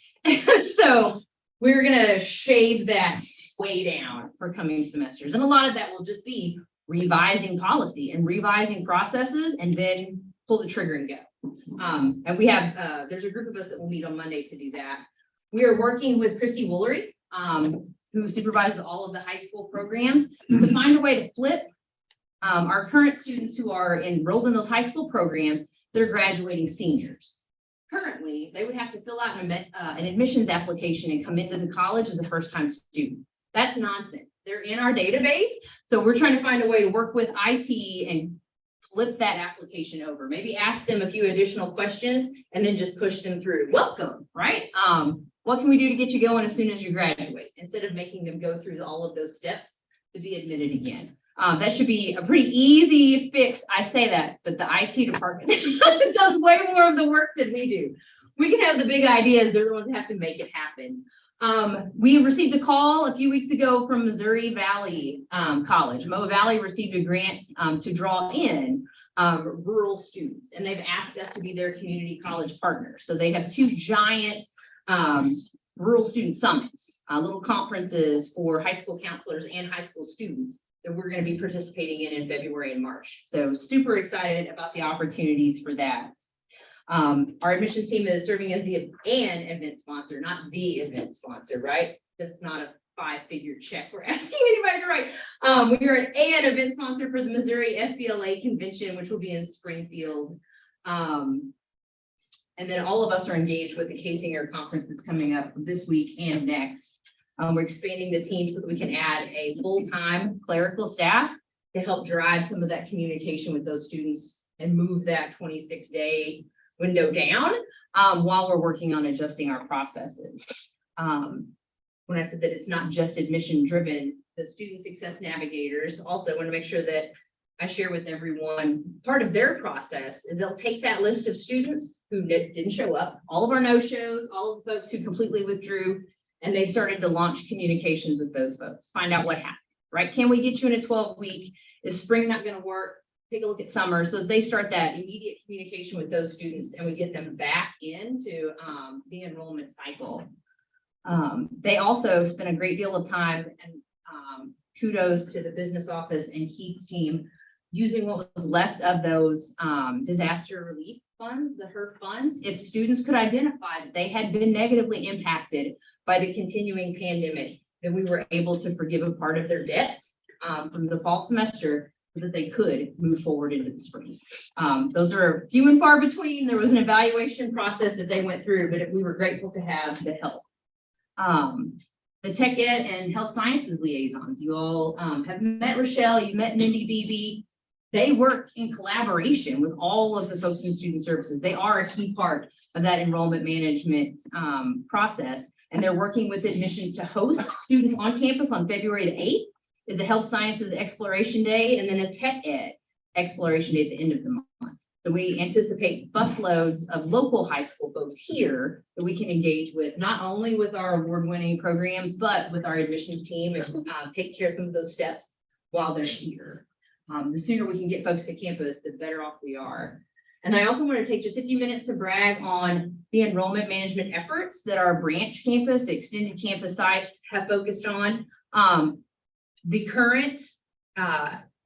So we're going to shave that way down for coming semesters. And a lot of that will just be revising policy and revising processes and then pull the trigger and go. And we have, there's a group of us that will meet on Monday to do that. We are working with Christy Woolery, who supervises all of the high school programs, to find a way to flip our current students who are enrolled in those high school programs that are graduating seniors. Currently, they would have to fill out an admissions application and come into the college as a first-time student. That's nonsense. They're in our database, so we're trying to find a way to work with IT and flip that application over. Maybe ask them a few additional questions and then just push them through. Welcome, right? What can we do to get you going as soon as you graduate, instead of making them go through all of those steps to be admitted again? That should be a pretty easy fix. I say that, but the IT department does way more of the work than we do. We can have the big ideas. They're the ones that have to make it happen. We received a call a few weeks ago from Missouri Valley College. Mo Valley received a grant to draw in rural students, and they've asked us to be their community college partner. So they have two giant rural student summits, little conferences for high school counselors and high school students that we're going to be participating in February and March. So super excited about the opportunities for that. Our admissions team is serving as an event sponsor, not the event sponsor, right? That's not a 5-figure check we're asking anybody to write. We are an event sponsor for the Missouri FBLA convention, which will be in Springfield. And then all of us are engaged with the Casinger conference that's coming up this week and next. We're expanding the team so that we can add a full-time clerical staff to help drive some of that communication with those students and move that 26-day window down while we're working on adjusting our processes. When I said that it's not just admission driven, the student success navigators also want to make sure that I share with everyone part of their process is they'll take that list of students who didn't show up, all of our no-shows, all of the folks who completely withdrew, and they've started to launch communications with those folks, find out what happened, right? Can we get you in a 12-week? Is spring not going to work? Take a look at summer. So they start that immediate communication with those students and we get them back into the enrollment cycle. They also spend a great deal of time, and kudos to the business office and Keith's team, using what was left of those disaster relief funds, the HERF funds. If students could identify that they had been negatively impacted by the continuing pandemic, then we were able to forgive a part of their debt from the fall semester so that they could move forward into the spring. Those are few and far between. There was an evaluation process that they went through, but we were grateful to have the help. The Tech Ed and Health Sciences liaisons, you all have met Rochelle, you've met Mindy Beebe. They work in collaboration with all of the folks in student services. They are a key part of that enrollment management process, and they're working with admissions to host students on campus on February the 8th. Is the Health Sciences Exploration Day, and then a Tech Ed Exploration Day at the end of the month. So we anticipate busloads of local high school folks here that we can engage with, not only with our award-winning programs, but with our admissions team and take care of some of those steps while they're here. The sooner we can get folks to campus, the better off we are. And I also want to take just a few minutes to brag on the enrollment management efforts that our branch campus, the extended campus sites have focused on. The current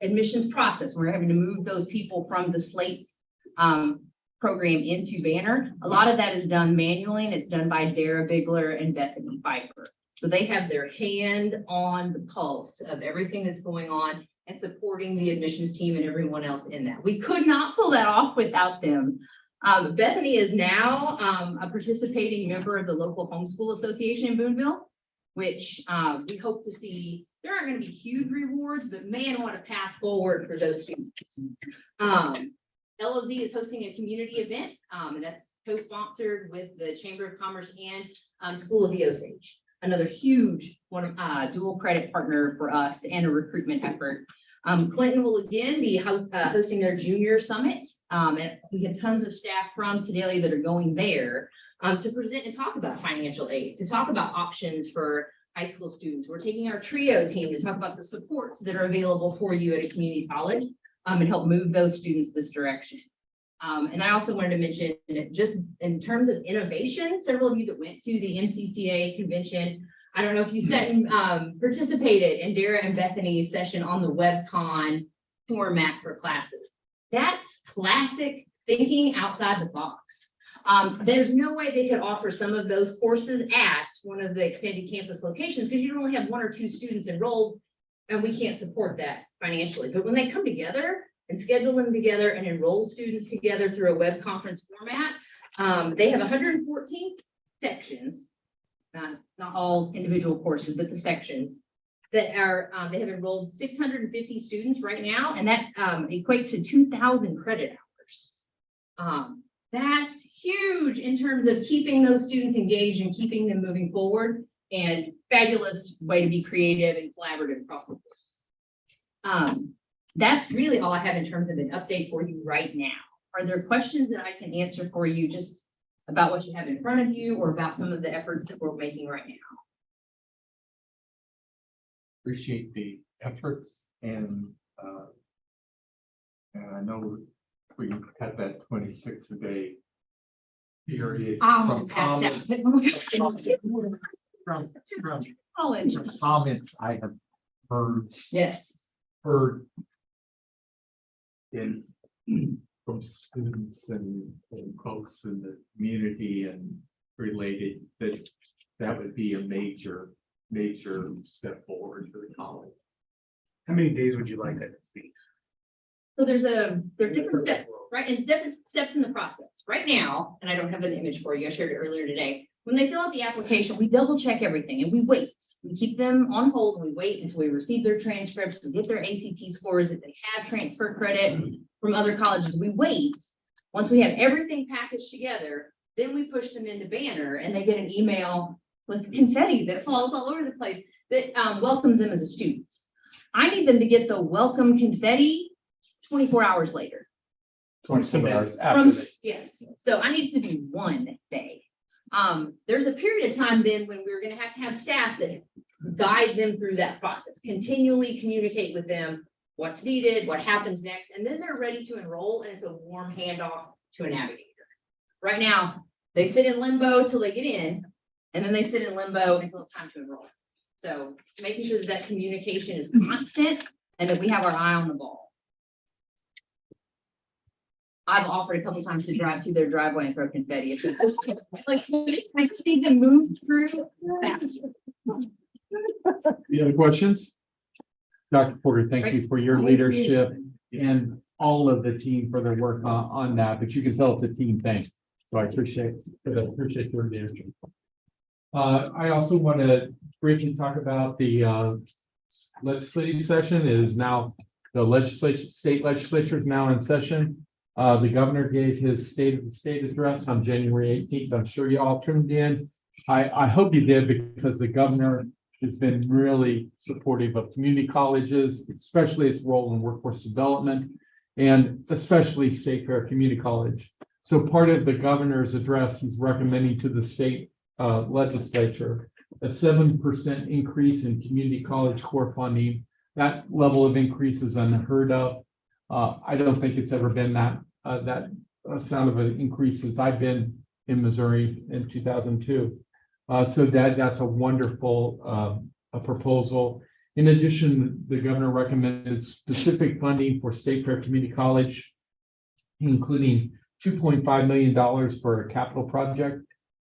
admissions process, we're having to move those people from the slate program into Banner. A lot of that is done manually, and it's done by Dara Bigler and Bethany Pfeiffer. So they have their hand on the pulse of everything that's going on and supporting the admissions team and everyone else in that. We could not pull that off without them. Bethany is now a participating member of the local homeschool association in Boonville, which we hope to see. There aren't going to be huge rewards, but man, what a path forward for those students. LOZ is hosting a community event, and that's co-sponsored with the Chamber of Commerce and School of the Osage. Another huge one, dual credit partner for us and a recruitment effort. Clinton will again be hosting their junior summit. And we have tons of staff from Sedalia that are going there to present and talk about financial aid, to talk about options for high school students. We're taking our TRIO team to talk about the supports that are available for you at a community college and help move those students this direction. And I also wanted to mention, just in terms of innovation, several of you that went to the MCCA convention, I don't know if you sat and participated in Dara and Bethany's session on the WebCon format for classes. That's classic thinking outside the box. There's no way they could offer some of those courses at one of the extended campus locations because you only have 1 or 2 students enrolled, and we can't support that financially. But when they come together and schedule them together and enroll students together through a web conference format, they have 114 sections, not all individual courses, but the sections that are, they have enrolled 650 students right now, and that equates to 2,000 credit hours. That's huge in terms of keeping those students engaged and keeping them moving forward, and fabulous way to be creative and collaborative across the board. That's really all I have in terms of an update for you right now. Are there questions that I can answer for you just about what you have in front of you or about some of the efforts that we're making right now? Appreciate the efforts and I know we can cut that 26 a day period. I almost passed out. From College. comments I have Yes. heard in from students and folks in the community and related, that would be a major step forward for the college. How many days would you like that to be? So there are different steps, right? And different steps in the process. Right now, and I don't have an image for you, I shared it earlier today. When they fill out the application, we double check everything and we wait. We keep them on hold and we wait until we receive their transcripts, we get their ACT scores. If they have transfer credit from other colleges, we wait. Once we have everything packaged together, then we push them into Banner and they get an email with confetti that falls all over the place that welcomes them as a student. I need them to get the welcome confetti 24 hours later. 24 hours after they. Yes, so I need it to be 1 day. There's a period of time then when we're going to have staff that guide them through that process, continually communicate with them what's needed, what happens next, and then they're ready to enroll, and it's a warm handoff to a navigator. Right now, they sit in limbo till they get in, and then they sit in limbo until it's time to enroll. So making sure that that communication is constant and that we have our eye on the ball. I've offered a couple times to drive to their driveway and throw confetti. Like, I just need to move through faster. Any other questions? Dr. Porter, thank you for your leadership and all of the team for their work on that, but you can tell it's a team thing. So I appreciate your leadership. I also want to briefly talk about the legislative session. It is now the state legislature is now in session. The governor gave his state of the state address on January 18th. I'm sure you all tuned in. I hope you did, because the governor has been really supportive of community colleges, especially its role in workforce development, and especially State Fair Community College. So part of the governor's address, he's recommending to the state legislature a 7% increase in community college core funding, that level of increase is unheard of. I don't think it's ever been that sound of an increase since I've been in Missouri in 2002. So that's a wonderful a proposal. In addition, the governor recommended specific funding for State Fair Community College, including $2.5 million for a capital project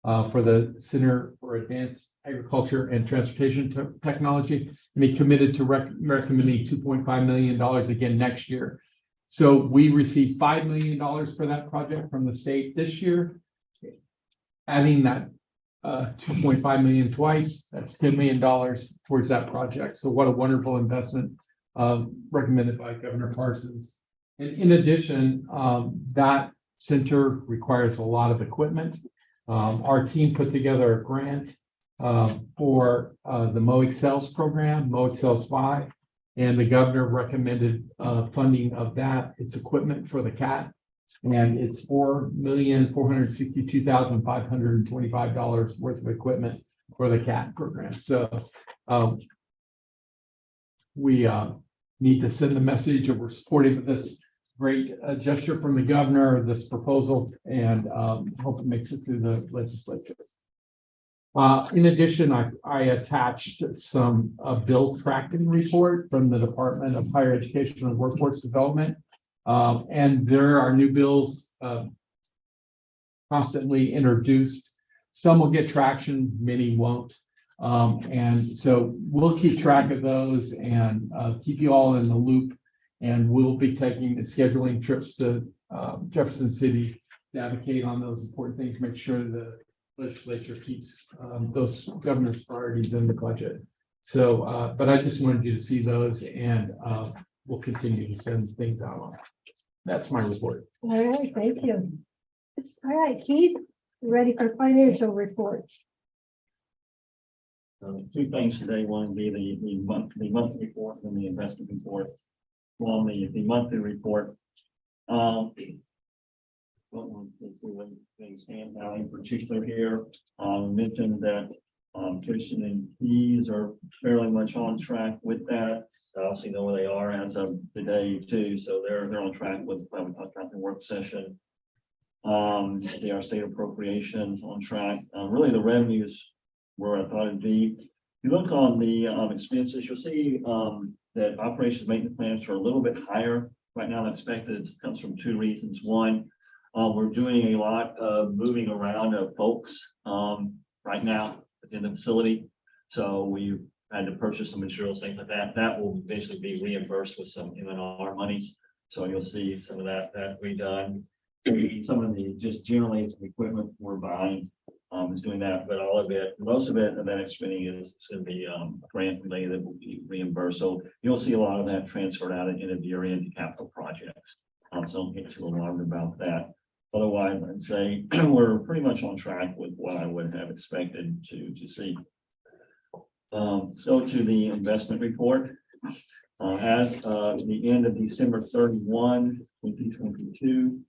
for the Center for Advanced Agriculture and Transportation Technology. And he committed to recommending $2.5 million again next year. So we received $5 million for that project from the state this year. Adding that 2.5 million twice, that's $10 million towards that project. So what a wonderful investment recommended by Governor Parsons. And in addition, that center requires a lot of equipment. Our team put together a grant for the MoExcels program, MoExcels 5, and the governor recommended funding of that. It's equipment for the CAT, and it's $4,462,525 worth of equipment for the CAT program. So we need to send the message that we're supportive of this great gesture from the governor, this proposal, and hope it makes it through the legislature. In addition, I attached some bill tracking report from the Department of Higher Education and Workforce Development. And there are new bills constantly introduced. Some will get traction, many won't. And so we'll keep track of those and keep you all in the loop. And we'll be scheduling trips to Jefferson City to advocate on those important things, make sure the legislature keeps those governor's priorities in the budget. So, but I just wanted you to see those, and we'll continue to send things out on. That's my report. All right, thank you. All right, Keith, you ready for financial report? Two things today. One would be the monthly report and the investment report. On the monthly report, let's see what things stand out in particular here. Mentioned that tuition and fees are fairly much on track with that. I also know where they are as of today too, so they're on track with what we talked about in the work session. They are state appropriations on track. Really, the revenues where I thought it'd be. If you look on the expenses, you'll see that operations maintenance plans are a little bit higher right now than expected. It comes from two reasons. One, we're doing a lot of moving around of folks right now within the facility. So we've had to purchase some materials, things like that. That will basically be reimbursed with some M&R monies. So you'll see some of that redone. Some of the just generally some equipment we're buying is doing that, but all of it, most of it, of that spending is going to be grant related that will be reimbursed. So you'll see a lot of that transferred out at end of year into capital projects. So don't get too alarmed about that. Otherwise, I'd say we're pretty much on track with what I would have expected to see. So to the investment report, as of the end of December 31, 2022,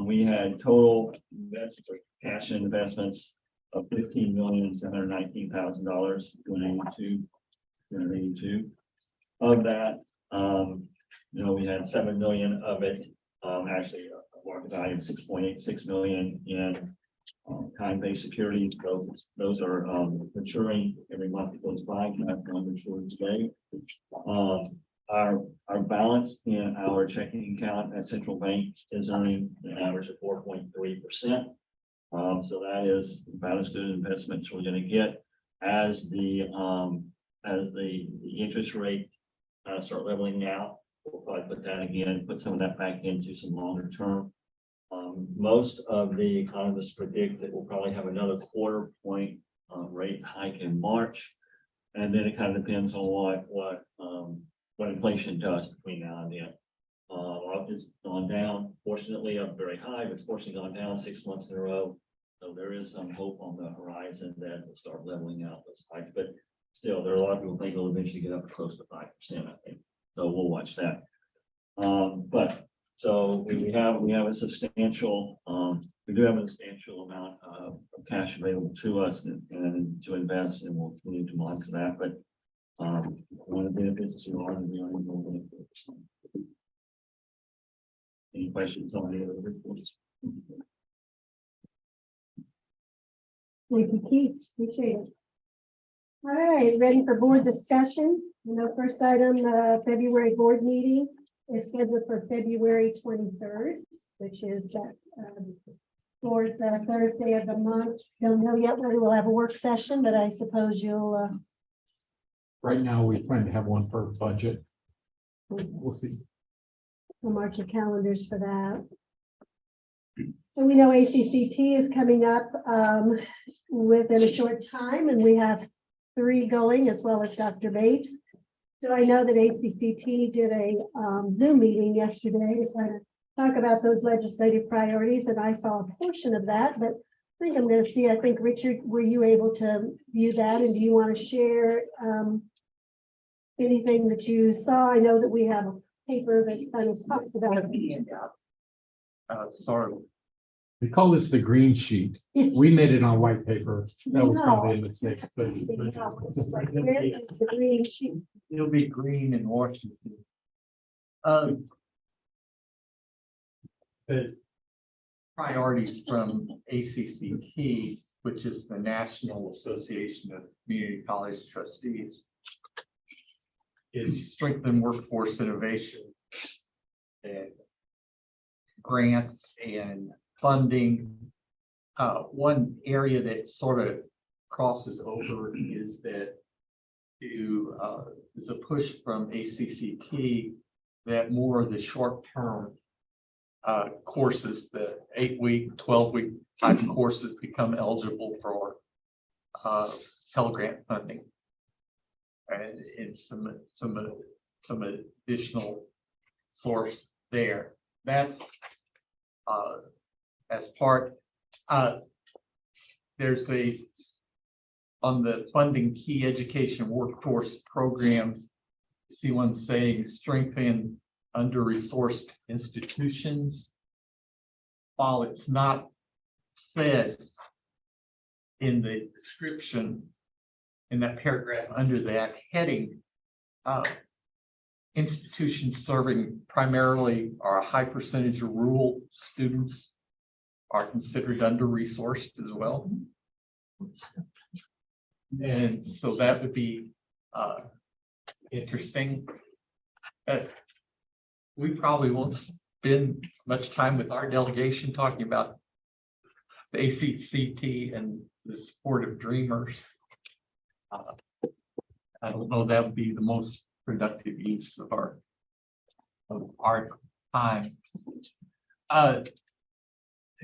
we had total investments or cash investments of $15,719,000, 282. Of that, we had 7 million of it, actually a market value of 6.86 million in time-based securities. Those are maturing every month. It goes by, one maturing today. Our balance in our checking account at Central Bank is earning an average of 4.3%. So that is about as good an investment as we're going to get as the interest rate start leveling out. We'll probably put that again, put some of that back into some longer term. Most of the economists predict that we'll probably have another quarter point rate hike in March, and then it kind of depends on what inflation does between now and then. It's gone down, fortunately up very high, but it's fortunately gone down 6 months in a row. So there is some hope on the horizon that will start leveling out those hikes. But still, there are a lot of people think it'll eventually get up close to 5%, I think. So we'll watch that. But so we have a substantial, we do have a substantial amount of cash available to us and to invest, and we'll continue to monitor that. But One of the benefits you are the only benefits. Any questions on any of the reports? Thank you, Keith. Appreciate it. All right, ready for board discussion? First item, February board meeting is scheduled for February 23rd, which is that fourth Thursday of the month. Don't know yet whether we'll have a work session, but I suppose you'll Right now, we plan to have one for budget. We'll see. mark your calendars for that. And we know ACCT is coming up within a short time, and we have 3 going as well as Dr. Bates. So I know that ACCT did a Zoom meeting yesterday to kind of talk about those legislative priorities, and I saw a portion of that, but I think I'm going to see, I think, Richard, were you able to view that, and do you want to share anything that you saw? I know that we have a paper that kind of talks about it. Sorry. We call this the green sheet. We made it on white paper. That was probably a mistake, but. Like, where is the green sheet? It'll be green in Washington. The priorities from ACCT, which is the National Association of Community College Trustees, is strengthen workforce innovation and grants and funding. One area that sort of crosses over is that is a push from ACCT that more of the short-term courses, the 8-week, 12-week type courses become eligible for Pell Grant funding. And some additional source there. That's as part. There's on the funding key education workforce programs. See one saying strengthen under-resourced institutions. While it's not said in the description in that paragraph under that heading, institutions serving primarily or a high percentage of rural students are considered under-resourced as well. And so that would be interesting. We probably won't spend much time with our delegation talking about the ACCT and the support of Dreamers. I don't know, that would be the most productive use of our time.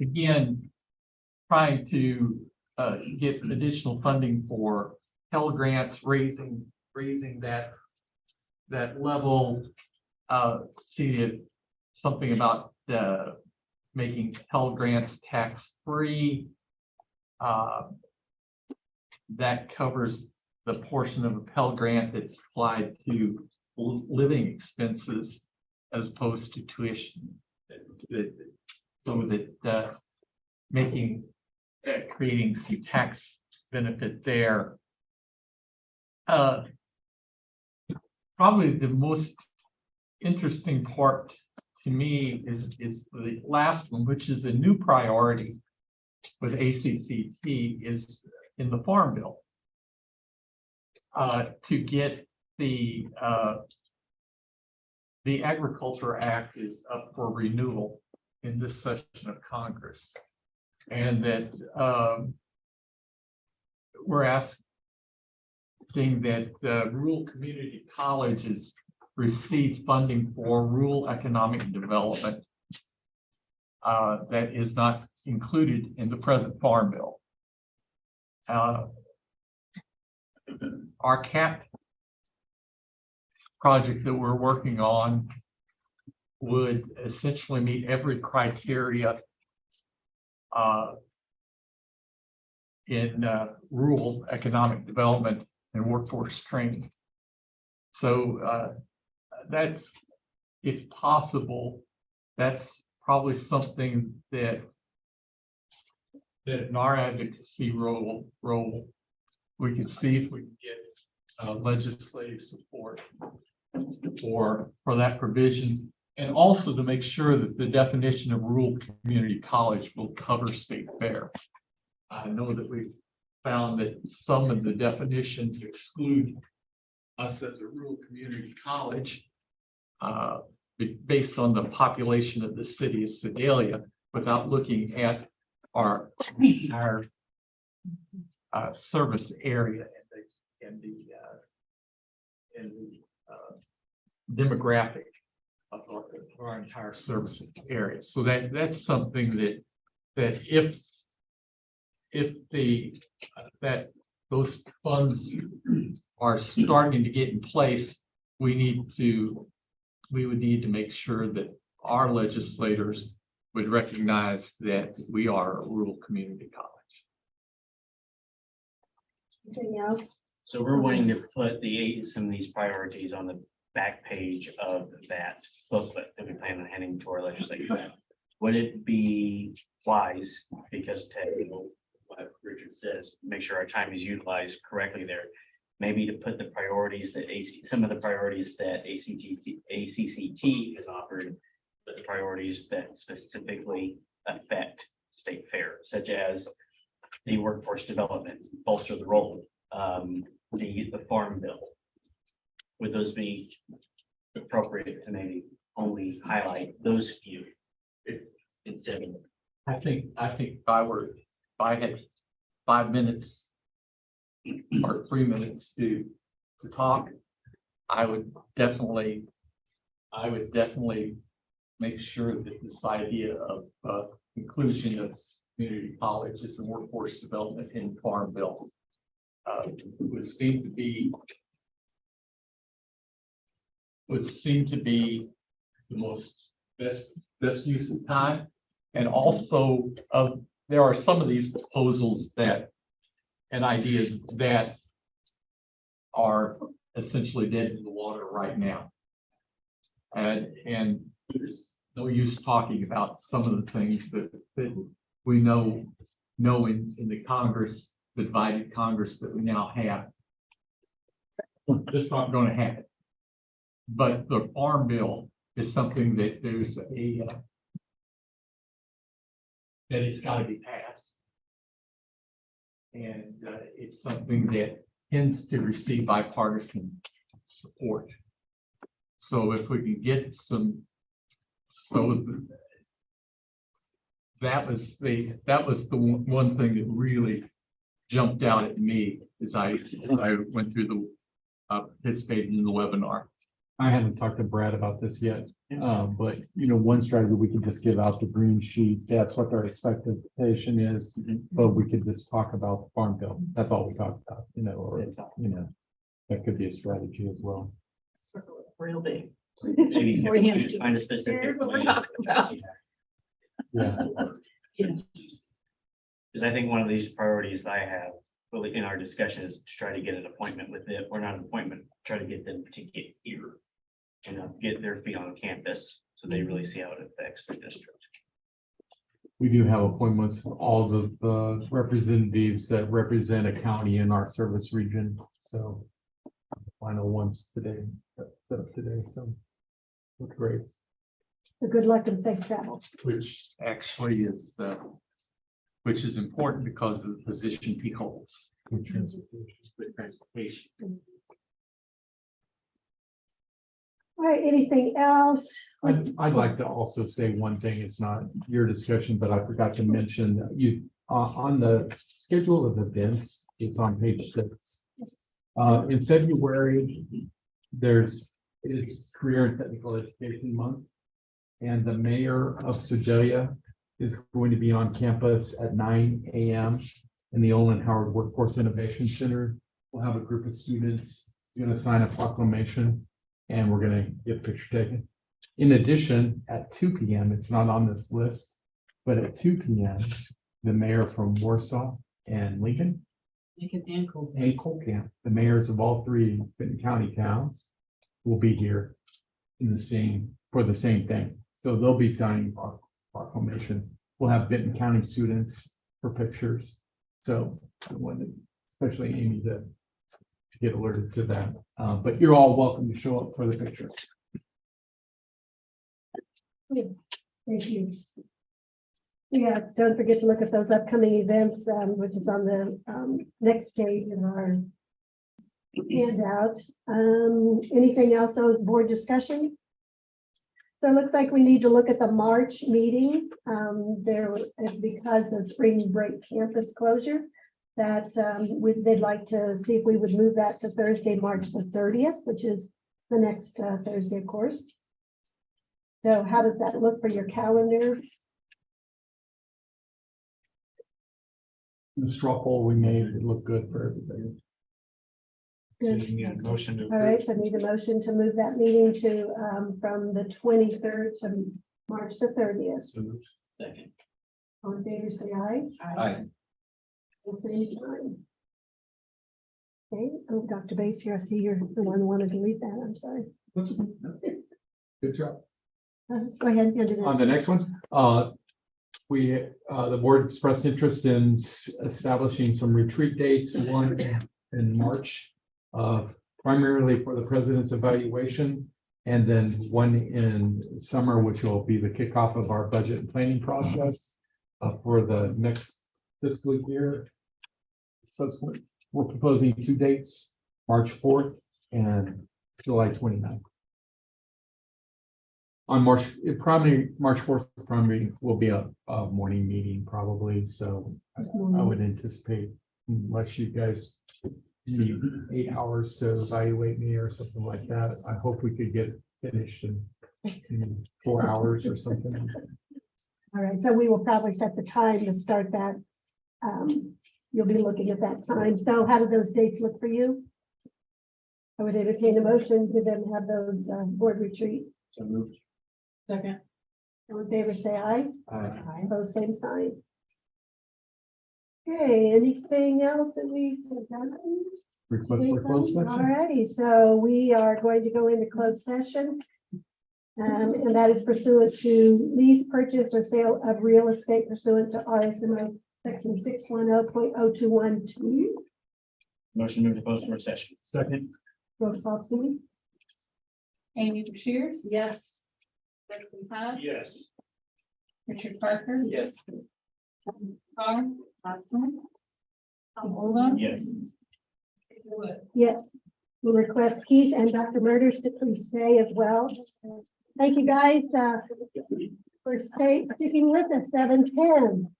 Again, trying to get additional funding for Pell Grants, raising that level. See if something about making Pell Grants tax-free. That covers the portion of a Pell Grant that's applied to living expenses as opposed to tuition. So that creating some tax benefit there. Probably the most interesting part to me is the last one, which is a new priority with ACCT, is in the Farm Bill. To get the Agriculture Act is up for renewal in this session of Congress, and that we're asking that rural community colleges receive funding for rural economic development that is not included in the present Farm Bill. Our CAP project that we're working on would essentially meet every criteria in rural economic development and workforce training. So that's, if possible, that's probably something that in our advocacy role we could see if we can get legislative support for that provision. And also to make sure that the definition of rural community college will cover state fair. I know that we've found that some of the definitions exclude us as a rural community college based on the population of the city of Sedalia, without looking at our service area and the demographic of our entire service area. So that's something that if those funds are starting to get in place, we would need to make sure that our legislators would recognize that we are a rural community college. Anything else? So we're wanting to put some of these priorities on the back page of that booklet that we plan on handing to our legislators. Would it be wise, because what Richard says, make sure our time is utilized correctly there, maybe to put the priorities that some of the priorities that ACCT has offered, but the priorities that specifically affect state fair, such as the workforce development, bolster the role, the farm bill. Would those be appropriate to maybe only highlight those few? Instead of, I think if I had 5 minutes or 3 minutes to talk, I would definitely make sure that this idea of inclusion of community colleges and workforce development in farm bill would seem to be the most best use of time. And also there are some of these proposals and ideas that are essentially dead in the water right now. And there's no use talking about some of the things that we know in the Congress, the divided Congress that we now have. Just not going to happen. But the farm bill is something that that it's got to be passed. And it's something that tends to receive bipartisan support. So if we can get that was the one thing that really jumped out at me as I went through participated in the webinar. I haven't talked to Brad about this yet, but one strategy, we could just give out the green sheet. That's what their expectation is, but we could just talk about the farm bill. That's all we talk about, or that could be a strategy as well. Circle it real big. maybe Before you have to- find a specific. Here's what we're talking about. Yeah. Because I think one of these priorities I have really in our discussion is to try to get an appointment with it, or not an appointment, try to get them to get here and get their feet on campus so they really see how it affects their district. We do have appointments with all the representatives that represent a county in our service region. So final ones today, set up today. So look great. So good luck and safe travels. Which actually is important because of the position he holds. With transportation. All right, anything else? I'd like to also say one thing. It's not your discussion, but I forgot to mention that you on the schedule of events, it's on page 6. In February, it's Career and Technical Education Month, and the mayor of Sedalia is going to be on campus at 9 a.m. in the Olin Howard Workforce Innovation Center. We'll have a group of students going to sign a proclamation, and we're going to get a picture taken. In addition, at 2 p.m., it's not on this list, but at 2 p.m., the mayor from Warsaw and Lincoln and Colcamp, the mayors of all 3 Benton County towns, will be here for the same thing. So they'll be signing proclamations. We'll have Benton County students for pictures. So I wanted, especially Amy, to to get alerted to that. But you're all welcome to show up for the picture. Thank you. Yeah, don't forget to look at those upcoming events, which is on the next page in our handout. Anything else on board discussion? So it looks like we need to look at the March meeting. There is because of spring break campus closure that they'd like to see if we would move that to Thursday, March the 30th, which is the next Thursday, of course. So how does that look for your calendar? The straw poll we made, it looked good for everybody. So you need a motion to All approve. right, so I need a motion to move that meeting to from the 23rd to March the 30th. Second. All in favor, say aye. Aye. All same sign. Okay, oh, Dr. Bates here, I see you're the one who wanted to leave that, I'm sorry. Good job. Go ahead. Andrew. On the next one, the board expressed interest in establishing some retreat dates, one in March, primarily for the president's evaluation, and then one in summer, which will be the kickoff of our budget and planning process for the next fiscal year. Subsequent, we're proposing 2 dates, March 4th and July 29th. On March 4th, probably will be a morning meeting probably, so I would anticipate unless you guys need 8 hours to evaluate me or something like that, I hope we could get finished in 4 hours or something. All right, so we will probably set the time to start that. You'll be looking at that time. So how do those dates look for you? I would entertain a motion to then have those board retreat. So moved. Second. All in favor, say aye. Aye. Opposed, same sign. Okay, anything else that we have done? Request for closed All session. righty, so we are going to go into closed session. And that is pursuant to lease, purchase, or sale of real estate pursuant to RSMO section 610.0212. Motion to move to closed door session. Second. Roll call, please. Amy Bashir, Yes. Justin Todd, Yes. Richard Parker. Yes. Carr, Watson. Tom Olam. Yes. Wood. Yes. We request Keith and Dr. Murders to please stay as well. Thank you, guys, for sticking with us, 7:10.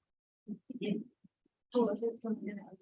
Oh, is it something else?